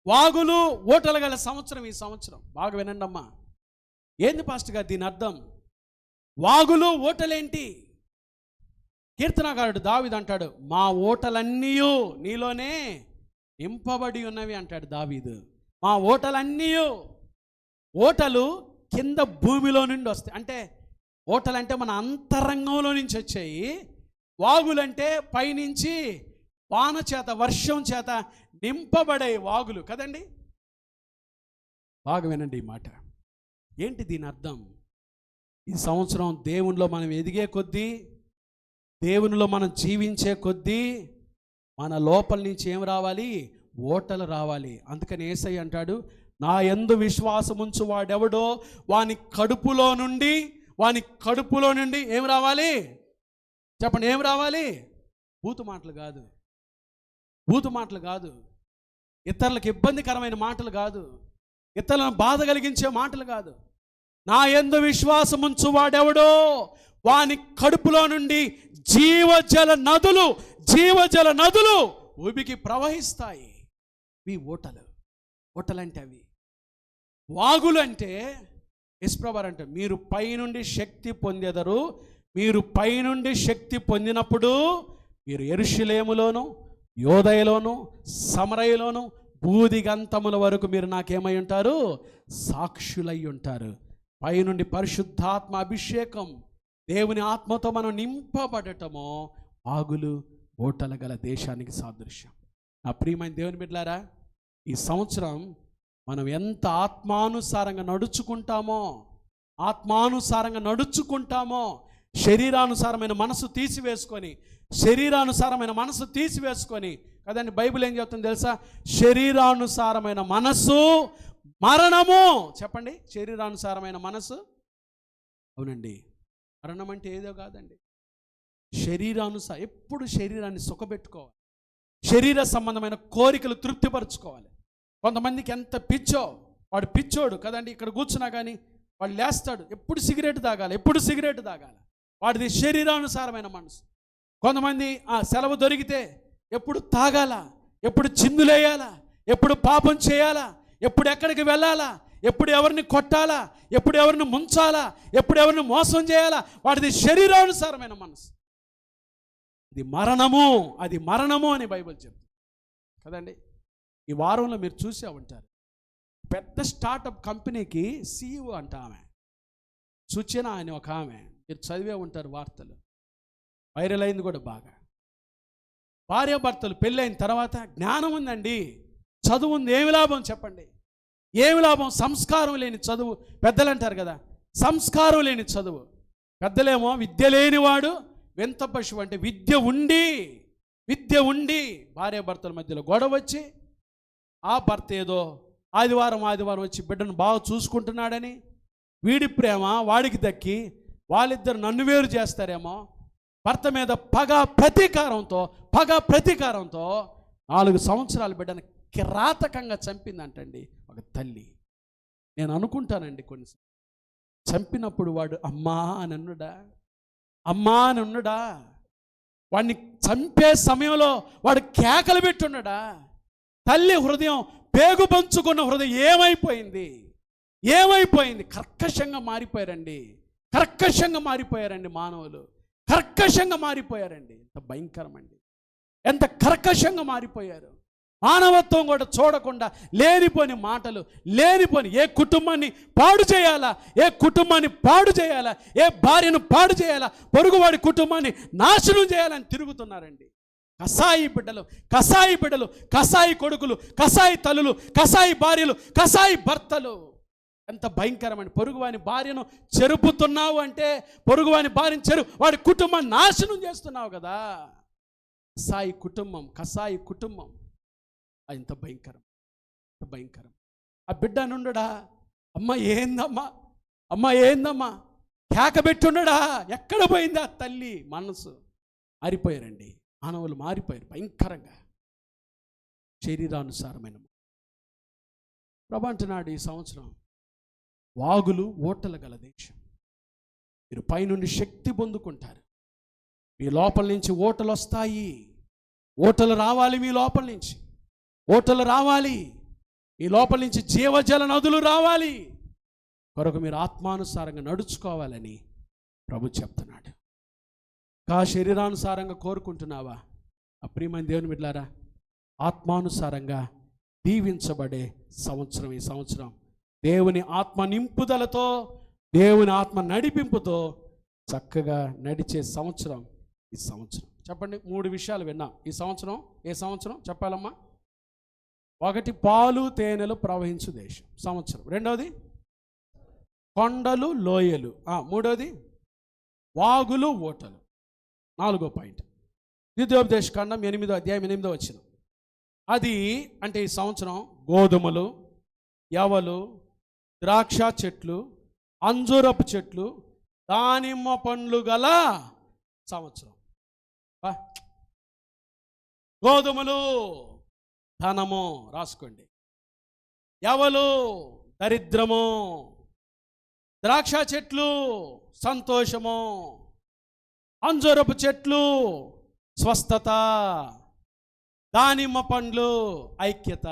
వాగులు ఓటలు గల సంవత్సరం ఈ సంవత్సరం. బాగా వినండి అమ్మా. ఏంది పాస్టర్ గారు దీని అర్థం? వాగులు ఓటలేంటి? కీర్తనకారుడు దావీదు అంటాడు, మా ఓటలన్నీ నీలోనే నింపబడి ఉన్నవి అంటాడు దావీదు. మా ఓటలన్నీ, ఓటలు కింద భూమిలో నుండి వస్తాయి. అంటే ఓటలంటే మన అంతరంగంలో నుంచి వచ్చాయి, వాగులంటే పైనుంచి వాన చేత, వర్షం చేత నింపబడే వాగులు కదండి. బాగా వినండి ఈ మాట. ఏంటి దీని అర్థం? ఈ సంవత్సరం దేవునిలో మనం ఎదిగే కొద్దీ, దేవునిలో మనం జీవించే కొద్దీ మన లోపల నుంచి ఏం రావాలి? ఓటలు రావాలి. అందుకని యేసయ్య అంటాడు, నా యందు విశ్వాసముంచు వాడెవడో వాని కడుపులో నుండి ఏం రావాలి? చెప్పండి, ఏం రావాలి? బూతు మాటలు కాదు, ఇతరులకు ఇబ్బందికరమైన మాటలు కాదు, ఇతరులను బాధ కలిగించే మాటలు కాదు. నా యందు విశ్వాసముంచు వాడెవడో వాని కడుపులో నుండి జీవజల నదులు ఊబికి ప్రవహిస్తాయి. ఇవి ఓటలంటే అవి. వాగులు అంటే యెషుప్రభు అంటే మీరు పైనుండి శక్తి పొందెదరు. మీరు పైనుండి శక్తి పొందినప్పుడు మీరు యెరూషలేములోను, యోదయలోను, సమరయలోను, బూదిగంతముల వరకు మీరు నాకేమై ఉంటారు? సాక్షులై ఉంటారు. పైనుండి పరిశుద్ధాత్మ అభిషేకం, దేవుని ఆత్మతో మనం నింపబడటము ఆగులు ఓటల గల దేశానికి సాదృశ్యం. నా ప్రియమైన దేవుని బిడ్డలారా, ఈ సంవత్సరం మనం ఎంత ఆత్మానుసారంగా నడుచుకుంటామో, శరీరానుసారమైన మనసు తీసివేసుకొని కదండి. బైబిల్ ఏం చెప్తుంది తెలుసా? శరీరానుసారమైన మనసు మరణము. చెప్పండి, శరీరానుసారమైన మనసు. అవునండి, మరణం అంటే ఏదో కాదండి. ఎప్పుడు శరీరాన్ని సుఖపెట్టుకోవాలి, శరీర సంబంధమైన కోరికలు తృప్తిపరచుకోవాలి. కొంతమందికి ఎంత పిచ్చో, వాడు పిచ్చోడు కదండి. ఇక్కడ కూర్చున్నా కానీ వాడు లేస్తాడు, ఎప్పుడు సిగరెట్ తాగాలి. వాడిది శరీరానుసారమైన మనసు. కొంతమంది సెలవు దొరికితే ఎప్పుడు తాగాల, ఎప్పుడు చిందులేయాలా, ఎప్పుడు పాపం చేయాలా, ఎప్పుడు ఎక్కడికి వెళ్ళాలా, ఎప్పుడు ఎవరిని కొట్టాలా, ఎప్పుడు ఎవరిని ముంచాలా, ఎప్పుడు ఎవరిని మోసం చేయాలా. వాడిది శరీరానుసారమైన మనసు. అది మరణము అని బైబిల్ చెప్తుంది కదండి. ఈ వారంలో మీరు చూసే ఉంటారు, పెద్ద స్టార్టప్ కంపెనీకి CEO అంట ఆమె, సుచన అని ఒక ఆమె. మీరు చదివే ఉంటారు వార్తలు, వైరల్ అయింది కూడా బాగా. భార్యాభర్తలు పెళ్ళైన తర్వాత జ్ఞానం ఉందండి, చదువు ఉంది, ఏమి లాభం చెప్పండి? ఏమి లాభం? సంస్కారం లేని చదువు. పెద్దలు అంటారు కదా, సంస్కారం లేని చదువు. పెద్దలేమో విద్య లేనివాడు వింత పశువు అంటే విద్య ఉండి భార్యాభర్తల మధ్యలో గొడవ వచ్చి, ఆ భర్త ఏదో ఆదివారం వచ్చి బిడ్డను బాగా చూసుకుంటున్నాడని వీడి ప్రేమ వాడికి దక్కి వాళ్ళిద్దరు నన్ను వేరు చేస్తారేమో, భర్త మీద పగ ప్రతీకారంతో 4 సంవత్సరాల బిడ్డను కిరాతకంగా చంపిందంటండి ఒక తల్లి. నేను అనుకుంటానండి, కొన్నిసార్లు చంపినప్పుడు వాడు అమ్మా అని అన్నాడా? వాడిని చంపే సమయంలో వాడు కేకలు పెట్టున్నాడా? తల్లి హృదయం, పేగు పంచుకున్న హృదయం ఏమైపోయింది? కర్కశంగా మారిపోయారండి మానవులు, కర్కశంగా మారిపోయారండి. ఎంత భయంకరం అండి, ఎంత కర్కశంగా మారిపోయారు. మానవత్వం కూడా చూడకుండా లేనిపోని మాటలు, ఏ కుటుంబాన్ని పాడు చేయాలా, ఏ భార్యను పాడు చేయాలా, పొరుగువాడి కుటుంబాన్ని నాశనం చేయాలని తిరుగుతున్నారండి. కసాయి బిడ్డలు, కసాయి కొడుకులు, కసాయి తల్లులు, కసాయి భార్యలు, కసాయి భర్తలు. ఎంత భయంకరమండి. పొరుగువాని భార్యను చెరుపుతున్నావు అంటే, పొరుగువాని భార్యను వాడి కుటుంబాన్ని నాశనం చేస్తున్నావు కదా. కసాయి కుటుంబం ఎంత భయంకరం. ఆ బిడ్డ నుండడా, అమ్మ ఏందమ్మా కేక పెట్టుండడా? ఎక్కడ పోయింది ఆ తల్లి మనసు? మారిపోయారండి, మానవులు మారిపోయారు భయంకరంగా. శరీరానుసారమైన ప్రభు అంటున్నాడు, ఈ సంవత్సరం వాగులు ఓటలు గల దేశం. మీరు పైనుండి శక్తి పొందుకుంటారు. మీ లోపల నుంచి ఓటలు వస్తాయి. ఓటలు రావాలి, మీ లోపల నుంచి ఓటలు రావాలి. మీ లోపల నుంచి జీవజల నదులు రావాలి. కొరకు మీరు ఆత్మానుసారంగా నడుచుకోవాలని ప్రభు చెప్తున్నాడు. శరీరానుసారంగా కోరుకుంటున్నావా? ప్రియమైన దేవుని బిడ్డలారా, ఆత్మానుసారంగా దీవించబడే సంవత్సరం ఈ సంవత్సరం. దేవుని ఆత్మ నింపుదలతో, దేవుని ఆత్మ నడిపింపుతో చక్కగా నడిచే సంవత్సరం ఈ సంవత్సరం. చెప్పండి, 3 విషయాలు విన్నాం ఈ సంవత్సరం. ఏ సంవత్సరం చెప్పాలమ్మా? 1 పాలు తేనెలు ప్రవహించు దేశం సంవత్సరం. 2వది కొండలు లోయలు. 3వది వాగులు ఓటలు. 4వ పాయింట్ ద్వితీయోపదేశకాండం 8వ అధ్యాయం 8వ వచనం. అది అంటే ఈ సంవత్సరం గోధుమలు, యవలు, ద్రాక్ష చెట్లు, అంజూరపు చెట్లు, దానిమ్మ పండ్లు గల సంవత్సరం. గోధుమలు ధనము, రాసుకోండి. యవలు దరిద్రము, ద్రాక్ష చెట్లు సంతోషము, అంజూరపు చెట్లు స్వస్థత, దానిమ్మ పండ్లు ఐక్యత.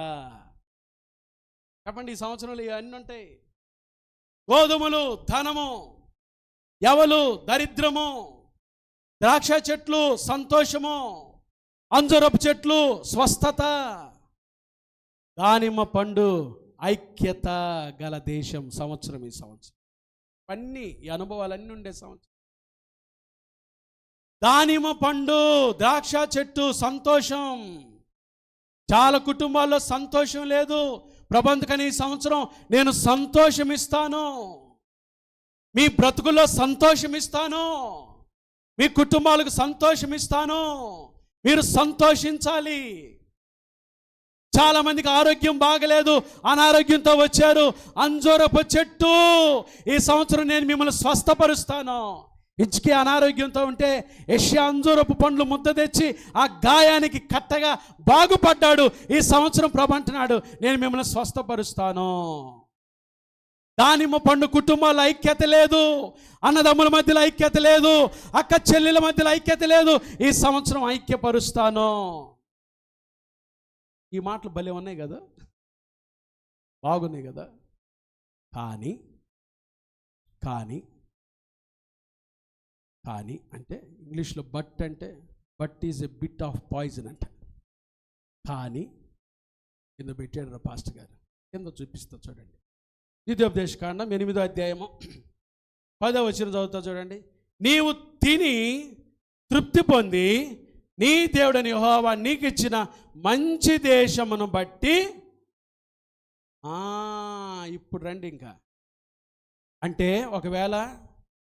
చెప్పండి, ఈ సంవత్సరంలో ఇవన్నీ ఉంటాయి. గోధుమలు ధనము, యవలు దరిద్రము, ద్రాక్ష చెట్లు సంతోషము, అంజూరపు చెట్లు స్వస్థత, దానిమ్మ పండు ఐక్యత గల దేశం సంవత్సరం ఈ సంవత్సరం. అన్నీ ఈ అనుభవాలన్నీ ఉండే సంవత్సరం. దానిమ్మ పండు, ద్రాక్ష చెట్టు, సంతోషం. చాలా కుటుంబాల్లో సంతోషం లేదు. ప్రభువుకని ఈ సంవత్సరం నేను సంతోషం ఇస్తాను, మీ బ్రతుకుల్లో సంతోషం ఇస్తాను, మీ కుటుంబాలకు సంతోషం ఇస్తాను, మీరు సంతోషించాలి. చాలా మందికి ఆరోగ్యం బాగలేదు, అనారోగ్యంతో వచ్చారు. అంజూరపు చెట్టు, ఈ సంవత్సరం నేను మిమ్మల్ని స్వస్థపరుస్తాను. ఇచ్చికి అనారోగ్యంతో ఉంటే యెషయా అంజూరపు పండ్లు ముద్ద తెచ్చి ఆ గాయానికి కట్టగా బాగుపడ్డాడు. ఈ సంవత్సరం ప్రభు అంటున్నాడు, నేను మిమ్మల్ని స్వస్థపరుస్తాను. దానిమ్మ పండు కుటుంబాల ఐక్యత లేదు, అన్నదమ్ముల మధ్యలో ఐక్యత లేదు, అక్క చెల్లెల మధ్యలో ఐక్యత లేదు. ఈ సంవత్సరం ఐక్యపరుస్తాను. ఈ మాటలు భలే ఉన్నాయి కదా, బాగున్నాయి కదా. కానీ కానీ కానీ అంటే ఇంగ్లీష్లో బట్ అంటే but is a bit of poison అంట. కానీ కింద పెట్టాడు రా పాస్టర్ గారు, కింద చూపిస్తా చూడండి. ద్వితీయోపదేశకాండం 8వ అధ్యాయము 10వ వచనం చదువుతా చూడండి. నీవు తిని తృప్తి పొంది నీ దేవుడని యెహోవా నీకు ఇచ్చిన మంచి దేశమును బట్టి. ఇప్పుడు రండి. ఇంకా అంటే ఒకవేళ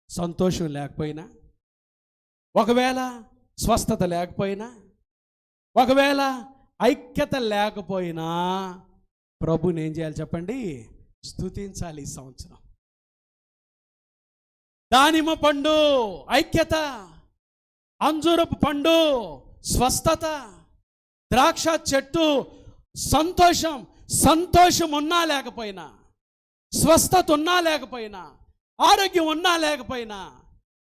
సంతోషం లేకపోయినా, ఒకవేళ స్వస్థత లేకపోయినా, ఒకవేళ ఐక్యత లేకపోయినా ప్రభుని ఏం చేయాలి చెప్పండి? స్తుతించాలి. ఈ సంవత్సరం దానిమ్మ పండు ఐక్యత, అంజూరపు పండు స్వస్థత, ద్రాక్ష చెట్టు సంతోషం. సంతోషం ఉన్నా లేకపోయినా, స్వస్థత ఉన్నా లేకపోయినా, ఆరోగ్యం ఉన్నా లేకపోయినా,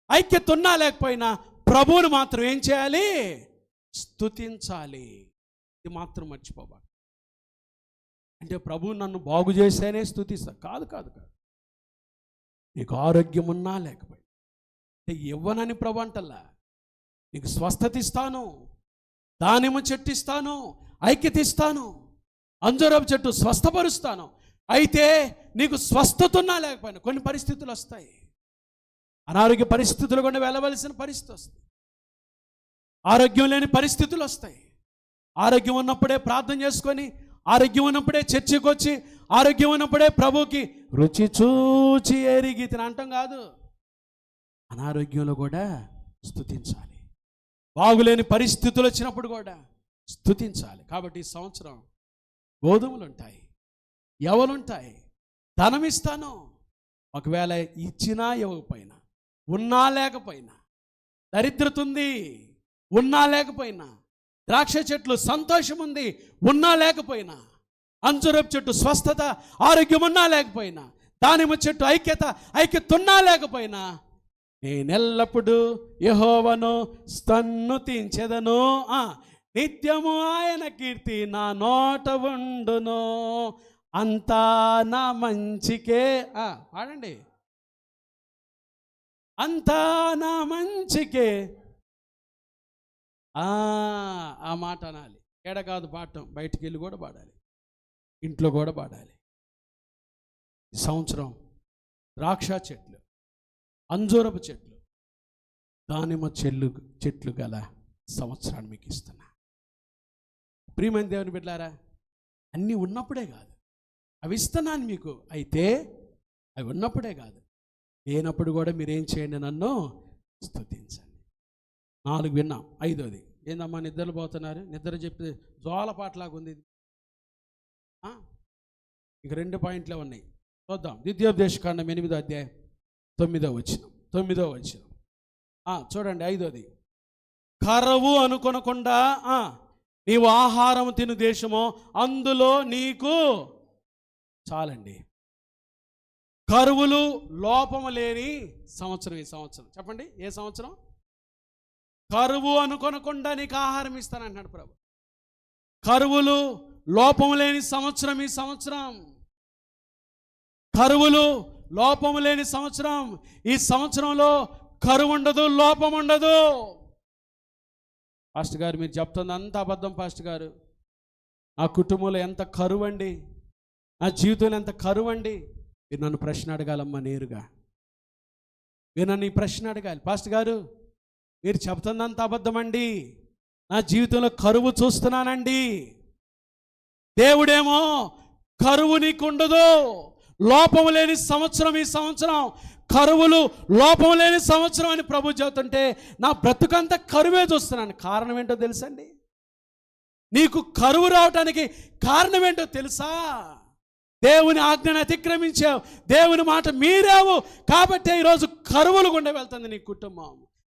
ఐక్యత ఉన్నా లేకపోయినా ప్రభువుని మాత్రం ఏం చేయాలి? స్తుతించాలి. ఇది మాత్రం మర్చిపోబాలి. అంటే ప్రభువు నన్ను బాగు చేసేనే స్తుతిస్తా కాదు కాదు కాదు. నీకు ఆరోగ్యం ఉన్నా లేకపోయినా, ఇవ్వనని ప్రభు అంటల్లా. నీకు స్వస్థత ఇస్తాను, దానిమ్మ చెట్టు ఇస్తాను, ఐక్యత ఇస్తాను, అంజూరపు చెట్టు స్వస్థపరుస్తాను. అయితే నీకు స్వస్థత ఉన్నా లేకపోయినా కొన్ని పరిస్థితులు వస్తాయి. అనారోగ్య పరిస్థితులు కూడా వెళ్ళవలసిన పరిస్థితి వస్తుంది. ఆరోగ్యం లేని పరిస్థితులు వస్తాయి. ఆరోగ్యం ఉన్నప్పుడే ప్రార్థన చేసుకొని, ఆరోగ్యం ఉన్నప్పుడే చర్చికి వచ్చి, ఆరోగ్యం ఉన్నప్పుడే ప్రభువుకి రుచి చూచి ఎరిగి తినంటాం కాదు. అనారోగ్యంలో కూడా స్తుతించాలి. బాగులేని పరిస్థితులు వచ్చినప్పుడు కూడా స్తుతించాలి. కాబట్టి ఈ సంవత్సరం గోధుమలు ఉంటాయి, ఎవలుంటాయి, ధనం ఇస్తాను. ఒకవేళ ఇచ్చినా ఇవ్వకపోయినా, ఉన్నా లేకపోయినా, దరిద్రత ఉంది ఉన్నా లేకపోయినా, ద్రాక్ష చెట్లు సంతోషం ఉంది ఉన్నా లేకపోయినా, అంజూరపు చెట్టు స్వస్థత ఆరోగ్యం ఉన్నా లేకపోయినా, దానిమ్మ చెట్టు ఐక్యత ఉన్నా లేకపోయినా, నేనెల్లప్పుడూ యెహోవాను స్తుతించెదను. నిత్యము ఆయన కీర్తి నా నోట ఉండును. అంతా నా మంచికే. పాడండి. అంతా నా మంచికే. ఆ మాట అనాలి. ఏడ కాదు పాడటం, బయటికి వెళ్ళి కూడా పాడాలి, ఇంట్లో కూడా పాడాలి. ఈ సంవత్సరం ద్రాక్ష చెట్లు, అంజూరపు చెట్లు, దానిమ్మ చెట్లు గల సంవత్సరాన్ని మీకు ఇస్తున్నా. ప్రియమైన దేవుని బిడ్డలారా, అన్నీ ఉన్నప్పుడే కాదు, అవి ఇస్తున్నాను మీకు. అయితే అవి ఉన్నప్పుడే కాదు, లేనప్పుడు కూడా మీరేం చేయండి? నన్ను స్తుతించండి. 4 విన్నాం. 5వది ఏందమ్మా? నిద్రలు పోతున్నారు. నిద్ర చెప్పి జోల పాటలాగా ఉంది. ఇంక 2 పాయింట్లే ఉన్నాయి, చూద్దాం. ద్వితీయోపదేశకాండం 8వ అధ్యాయం 9వ వచనం. చూడండి. 5వది, కరువు అనుకొనకుండా నీవు ఆహారం తిను దేశమో అందులో నీకు చాలండి. కరువులు లోపము లేని సంవత్సరం ఈ సంవత్సరం. చెప్పండి, ఏ సంవత్సరం? కరువు అనుకొనకుండా నీకు ఆహారం ఇస్తానంటున్నాడు ప్రభు. కరువులు లోపము లేని సంవత్సరం ఈ సంవత్సరం. కరువులు లోపము లేని సంవత్సరం. ఈ సంవత్సరంలో కరువు ఉండదు, లోపం ఉండదు. పాస్టర్ గారు మీరు చెప్తుంది అంత అబద్ధం పాస్టర్ గారు. నా కుటుంబంలో ఎంత కరువు అండి, నా జీవితంలో ఎంత కరువు అండి. మీరు నన్ను ప్రశ్న అడగాలమ్మా నేరుగా. మీరు నన్ను ఈ ప్రశ్న అడగాలి. పాస్టర్ గారు మీరు చెప్తుందంత అబద్ధమండి, నా జీవితంలో కరువు చూస్తున్నానండి. దేవుడేమో కరువు నీకుండదు, లోపము లేని సంవత్సరం ఈ సంవత్సరం, కరువులు లోపం లేని సంవత్సరం అని ప్రభు చెబుతుంటే నా బ్రతుకంతా కరువే చూస్తున్నాను. కారణం ఏంటో తెలుసండి? నీకు కరువు రావటానికి కారణం ఏంటో తెలుసా? దేవుని ఆజ్ఞను అతిక్రమించావు, దేవుని మాట మీరావు, కాబట్టి ఈరోజు కరువులు గుండా వెళ్తుంది నీ కుటుంబం.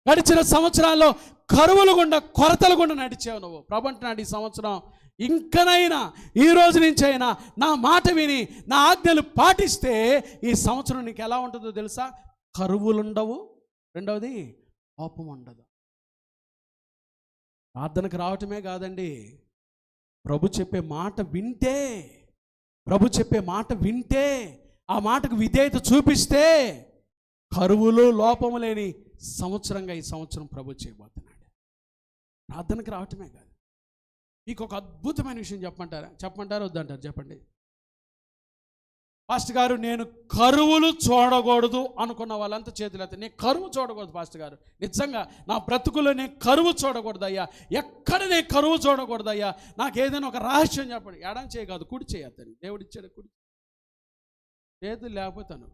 గడిచిన సంవత్సరాల్లో కరువులు గుండా, కొరతలు గుండా నడిచావు నువ్వు. ప్రభు అంటున్నాడు, ఈ సంవత్సరం ఇంకనైనా, ఈ రోజు నుంచి అయినా నా మాట విని నా ఆజ్ఞలు పాటిస్తే ఈ సంవత్సరం నీకు ఎలా ఉంటుందో తెలుసా? కరువులు ఉండవు, రెండవది కోపం ఉండదు. ప్రార్థనకు రావటమే కాదండి, ప్రభు చెప్పే మాట వింటే, ప్రభు చెప్పే మాట వింటే, ఆ మాటకు విధేయత చూపిస్తే కరువులు లోపము లేని సంవత్సరంగా ఈ సంవత్సరం ప్రభు చేయబోతున్నాడు. ప్రార్థనకు రావటమే కాదు. మీకు ఒక అద్భుతమైన విషయం చెప్పమంటారా వద్దంటారు? చెప్పండి. పాస్టర్ గారు, నేను కరువులు చూడకూడదు అనుకున్న వాళ్ళంతా చేతులు ఎత్తండి. నేను కరువు చూడకూడదు పాస్టర్ గారు, నిజంగా నా బ్రతుకులో నేను కరువు చూడకూడదు అయ్యా, ఎక్కడ నేను కరువు చూడకూడదు అయ్యా, నాకు ఏదైనా ఒక రహస్యం చెప్పండి. ఎడం చేయకాదు, కుడి చేయొద్దండి. దేవుడు ఇచ్చాడు కుడి చేతులు, లేకపోతాను.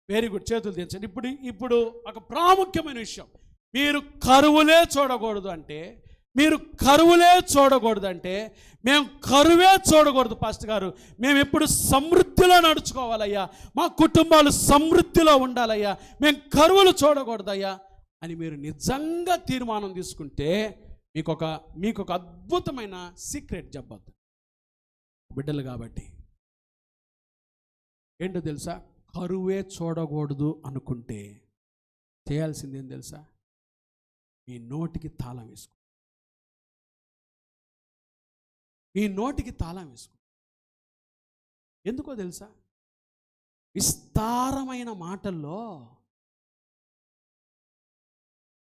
వెరీ గుడ్, చేతులు తెచ్చండి. ఇప్పుడు ఒక ప్రాముఖ్యమైన విషయం, మీరు కరువులే చూడకూడదు అంటే, మీరు కరువులే చూడకూడదు అంటే, మేము కరువే చూడకూడదు పాస్టర్ గారు, మేము ఎప్పుడు సమృద్ధిలో నడుచుకోవాలయ్యా, మా కుటుంబాలు సమృద్ధిలో ఉండాలయ్యా, మేము కరువులు చూడకూడదయ్యా అని మీరు నిజంగా తీర్మానం తీసుకుంటే మీకు ఒక అద్భుతమైన సీక్రెట్ చెప్పొద్దు బిడ్డలు కాబట్టి. ఏంటో తెలుసా? కరువే చూడకూడదు అనుకుంటే చేయాల్సింది ఏం తెలుసా? మీ నోటికి తాళం వేసుకో, మీ నోటికి తాళం వేసుకో. ఎందుకో తెలుసా? విస్తారమైన మాటల్లో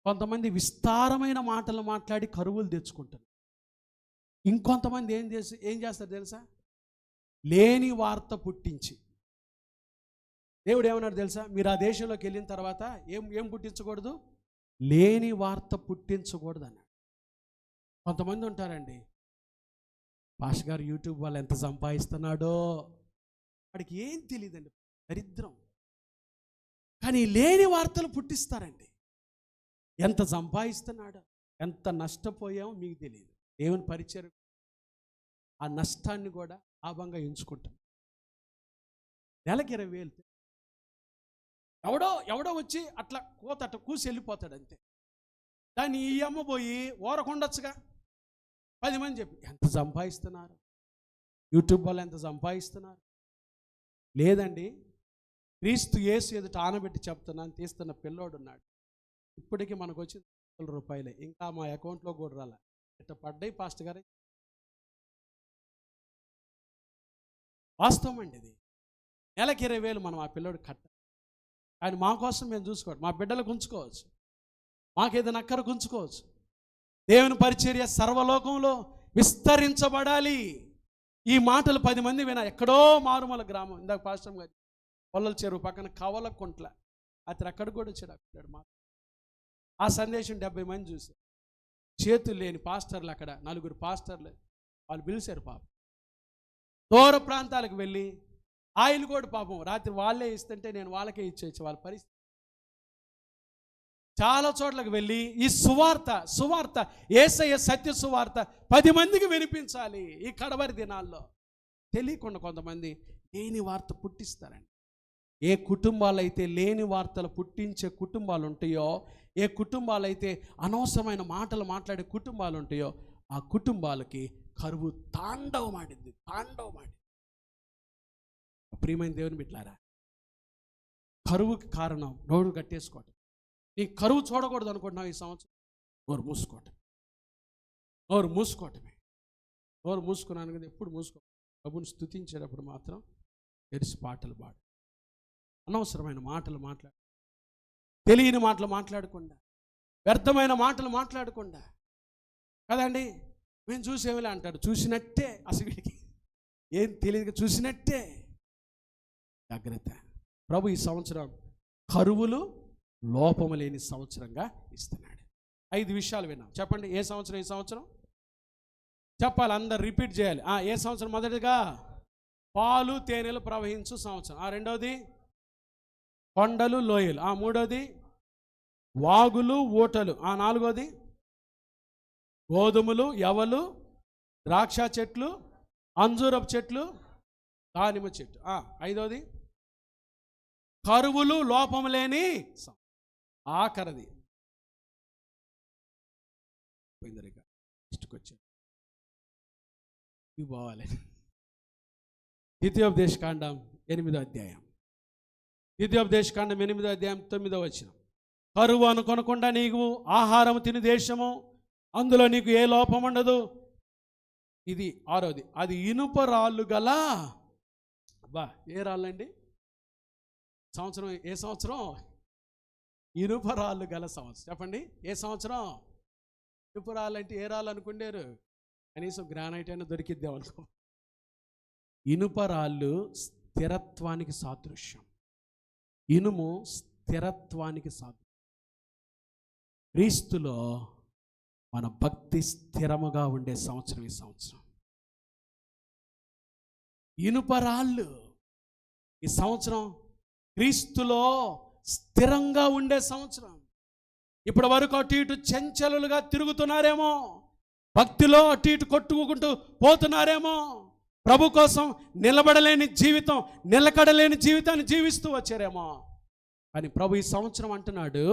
కొంతమంది విస్తారమైన మాటలు మాట్లాడి కరువులు తెచ్చుకుంటారు. ఇంకొంతమంది ఏం చేస్తారు తెలుసా? లేని వార్త పుట్టించి. దేవుడు ఏమన్నాడు తెలుసా? మీరు ఆ దేశంలోకి వెళ్ళిన తర్వాత ఏం పుట్టించకూడదు? లేని వార్త పుట్టించకూడదు అన్నాడు. కొంతమంది ఉంటారండి, పాస్టర్ గారు యూట్యూబ్ వాళ్ళు ఎంత సంపాదిస్తున్నాడో, వాడికి ఏం తెలియదండి, దరిద్రం. కానీ లేని వార్తలు పుట్టిస్తారండి. ఎంత సంపాదిస్తున్నాడో, ఎంత నష్టపోయామో మీకు తెలియదు. దేవుని పరిచయం ఆ నష్టాన్ని కూడా లాభంగా ఎంచుకుంటాం. నెలకి 20,000 ఎవడో వచ్చి అట్లా కూసి వెళ్ళిపోతాడు అంతే. దాన్ని ఈ అమ్మ పోయి ఓరకుండొచ్చుగా. 10 మంది చెప్పి ఎంత సంపాదిస్తున్నారు, యూట్యూబ్ వాళ్ళు ఎంత సంపాదిస్తున్నారు. లేదండి, క్రీస్తు యేసు ఎదుట ఆనబెట్టి చెప్తున్నాను, తీస్తున్న పిల్లోడు ఉన్నాడు. ఇప్పటికీ మనకు వచ్చి ₹100, ఇంకా మా అకౌంట్లో కూడా రాలే. ఇట్లా పడ్డాయి పాస్టర్ గారు. వాస్తవం అండి ఇది. నెలకి 20,000 మనం ఆ పిల్లోడు కట్ట. కానీ మా కోసం మేము చూసుకోవచ్చు, మా బిడ్డలకు ఉంచుకోవచ్చు, మాకేదైనా అక్కరకు ఉంచుకోవచ్చు. దేవుని పరిచర్య సర్వలోకంలో విస్తరించబడాలి. ఈ మాటలు 10 మంది వినా. ఎక్కడో మారుమూల గ్రామం, ఇందాక పాస్టర్ గారు పొల్లల చెరువు పక్కన కవలకుంట్ల, అతను అక్కడికి కూడా వచ్చాడు. అక్కడ మాట ఆ సందేశం 70 మంది చూశారు. చేతులు లేని పాస్టర్లు అక్కడ 4 పాస్టర్లు వాళ్ళు పిలిచారు. పాపం దూర ప్రాంతాలకు వెళ్ళి ఆయిల్ కూడా పాపం రాత్రి వాళ్ళే ఇస్తుంటే నేను వాళ్ళకే ఇచ్చేయచ్చు. వాళ్ళ పరిస్థితి చాలా చోట్లకు వెళ్ళి ఈ సువార్త యేసయ్య సత్య సువార్త 10 మందికి వినిపించాలి. ఈ కడవరి దినాల్లో తెలియకుండా కొంతమంది లేని వార్త పుట్టిస్తారండి. ఏ కుటుంబాలైతే లేని వార్తలు పుట్టించే కుటుంబాలు ఉంటాయో, ఏ కుటుంబాలైతే అనవసరమైన మాటలు మాట్లాడే కుటుంబాలు ఉంటాయో, ఆ కుటుంబాలకి కరువు తాండవమాడింది. ప్రియమైన దేవుని బిడ్డలారా, కరువుకి కారణం నోరు కట్టేసుకోవటం. నీ కరువు చూడకూడదు అనుకుంటున్నావు ఈ సంవత్సరం, నోరు మూసుకోవటమే. నోరు మూసుకున్నాను కదా, ఎప్పుడు మూసుకో. ప్రభుని స్తుతించేటప్పుడు మాత్రం తెరిసి పాటలు పాడు. అనవసరమైన మాటలు మాట్లాడు, తెలియని మాటలు మాట్లాడకుండా, వ్యర్థమైన మాటలు మాట్లాడకుండా కదండి. మేము చూసేవిలే అంటాడు, చూసినట్టే. అసలు వీడికి ఏం తెలియదు, చూసినట్టే. జాగ్రత్త. ప్రభు ఈ సంవత్సరం కరువులు లోపము లేని సంవత్సరంగా ఇస్తున్నాడు. 5 విషయాలు విన్నాం. చెప్పండి, ఏ సంవత్సరం? ఈ సంవత్సరం చెప్పాలి, అందరు రిపీట్ చేయాలి. ఏ సంవత్సరం? మొదటిగా పాలు తేనెలు ప్రవహించు సంవత్సరం. రెండవది కొండలు లోయలు. మూడవది వాగులు ఊటలు. నాలుగవది గోధుమలు యవలు ద్రాక్ష చెట్లు అంజూరపు చెట్లు దానిమ్మ చెట్టు. ఐదవది కరువులు లోపం లేని ఆఖరిది ఇష్టకొచ్చారు ఇవి పోవాలి. ద్వితీయోపదేశకాండం 8వ అధ్యాయం. ద్వితీయోపదేశకాండం 8వ అధ్యాయం 9వ వచనం. కరువు అనుకొనకుండా నీకు ఆహారం తిని దేశము, అందులో నీకు ఏ లోపం ఉండదు. ఇది 6వది. అది ఇనుప రాళ్ళు గల, ఏ రాళ్ళండి? సంవత్సరం ఏ సంవత్సరం? ఇనుప రాళ్ళు గల సంవత్సరం. చెప్పండి, ఏ సంవత్సరం? ఇనుప రాళ్ళు అంటే ఏ రాళ్ళు అనుకుంటారు? కనీసం గ్రానైట్ అయినా దొరికిద్దాం అనుకో. ఇనుప రాళ్ళు స్థిరత్వానికి సాదృశ్యం. ఇనుము స్థిరత్వానికి సాదృశ్యం. క్రీస్తులో మన భక్తి స్థిరముగా ఉండే సంవత్సరం ఈ సంవత్సరం. ఇనుపరాళ్ళు ఈ సంవత్సరం క్రీస్తులో స్థిరంగా ఉండే సంవత్సరం. ఇప్పటి వరకు అటు ఇటు చంచలుగా తిరుగుతున్నారేమో, భక్తిలో అటు ఇటు కొట్టుకుంటూ పోతున్నారేమో, ప్రభు కోసం నిలబడలేని జీవితం, నిలకడలేని జీవితాన్ని జీవిస్తూ వచ్చారేమో. కానీ ప్రభు ఈ సంవత్సరం అంటున్నాడు,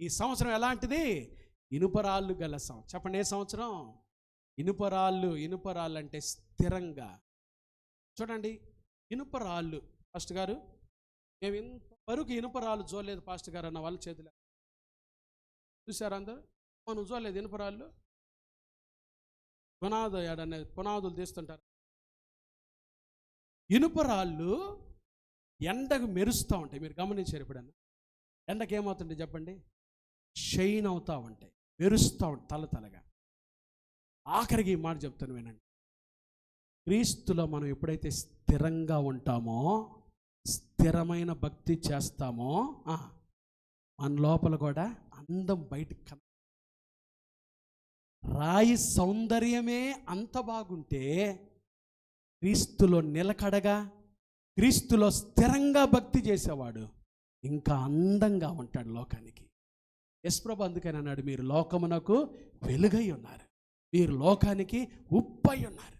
ఈ సంవత్సరం ఎలాంటిది? ఇనుపరాళ్ళు గల సంవత్సరం. చెప్పండి, ఏ సంవత్సరం? ఇనుపరాళ్ళు అంటే స్థిరంగా. చూడండి, ఇనుపరాళ్ళు. పాస్టర్ గారు, మేము ఇంతవరకు ఇనుపరాళ్ళు చూడలేదు పాస్టర్ గారు అన్న వాళ్ళ చేతిలో చూసారు అందరూ. మనం చూడలేదు ఇనుపరాళ్ళు. పునాదులు తీస్తుంటారు. ఇనుపరాళ్ళు ఎండకు మెరుస్తూ ఉంటాయి. మీరు గమనించారు ఎప్పుడన్నా? ఎండకు ఏమవుతుంటాయి చెప్పండి? షైన్ అవుతూ ఉంటాయి, మెరుస్తూ ఉంటాయి తలగా. ఆఖరికి ఈ మాట చెప్తాను వినండి. క్రీస్తులో మనం ఎప్పుడైతే స్థిరంగా ఉంటామో, స్థిరమైన భక్తి చేస్తామో, మన లోపల కూడా అందం బయటకు రాయి సౌందర్యమే అంత బాగుంటే, క్రీస్తులో నిలకడగా, క్రీస్తులో స్థిరంగా భక్తి చేసేవాడు ఇంకా అందంగా ఉంటాడు లోకానికి. యేసుప్రభు అందుకని అన్నాడు, మీరు లోకమునకు వెలుగై ఉన్నారు, మీరు లోకానికి ఉప్పై ఉన్నారు.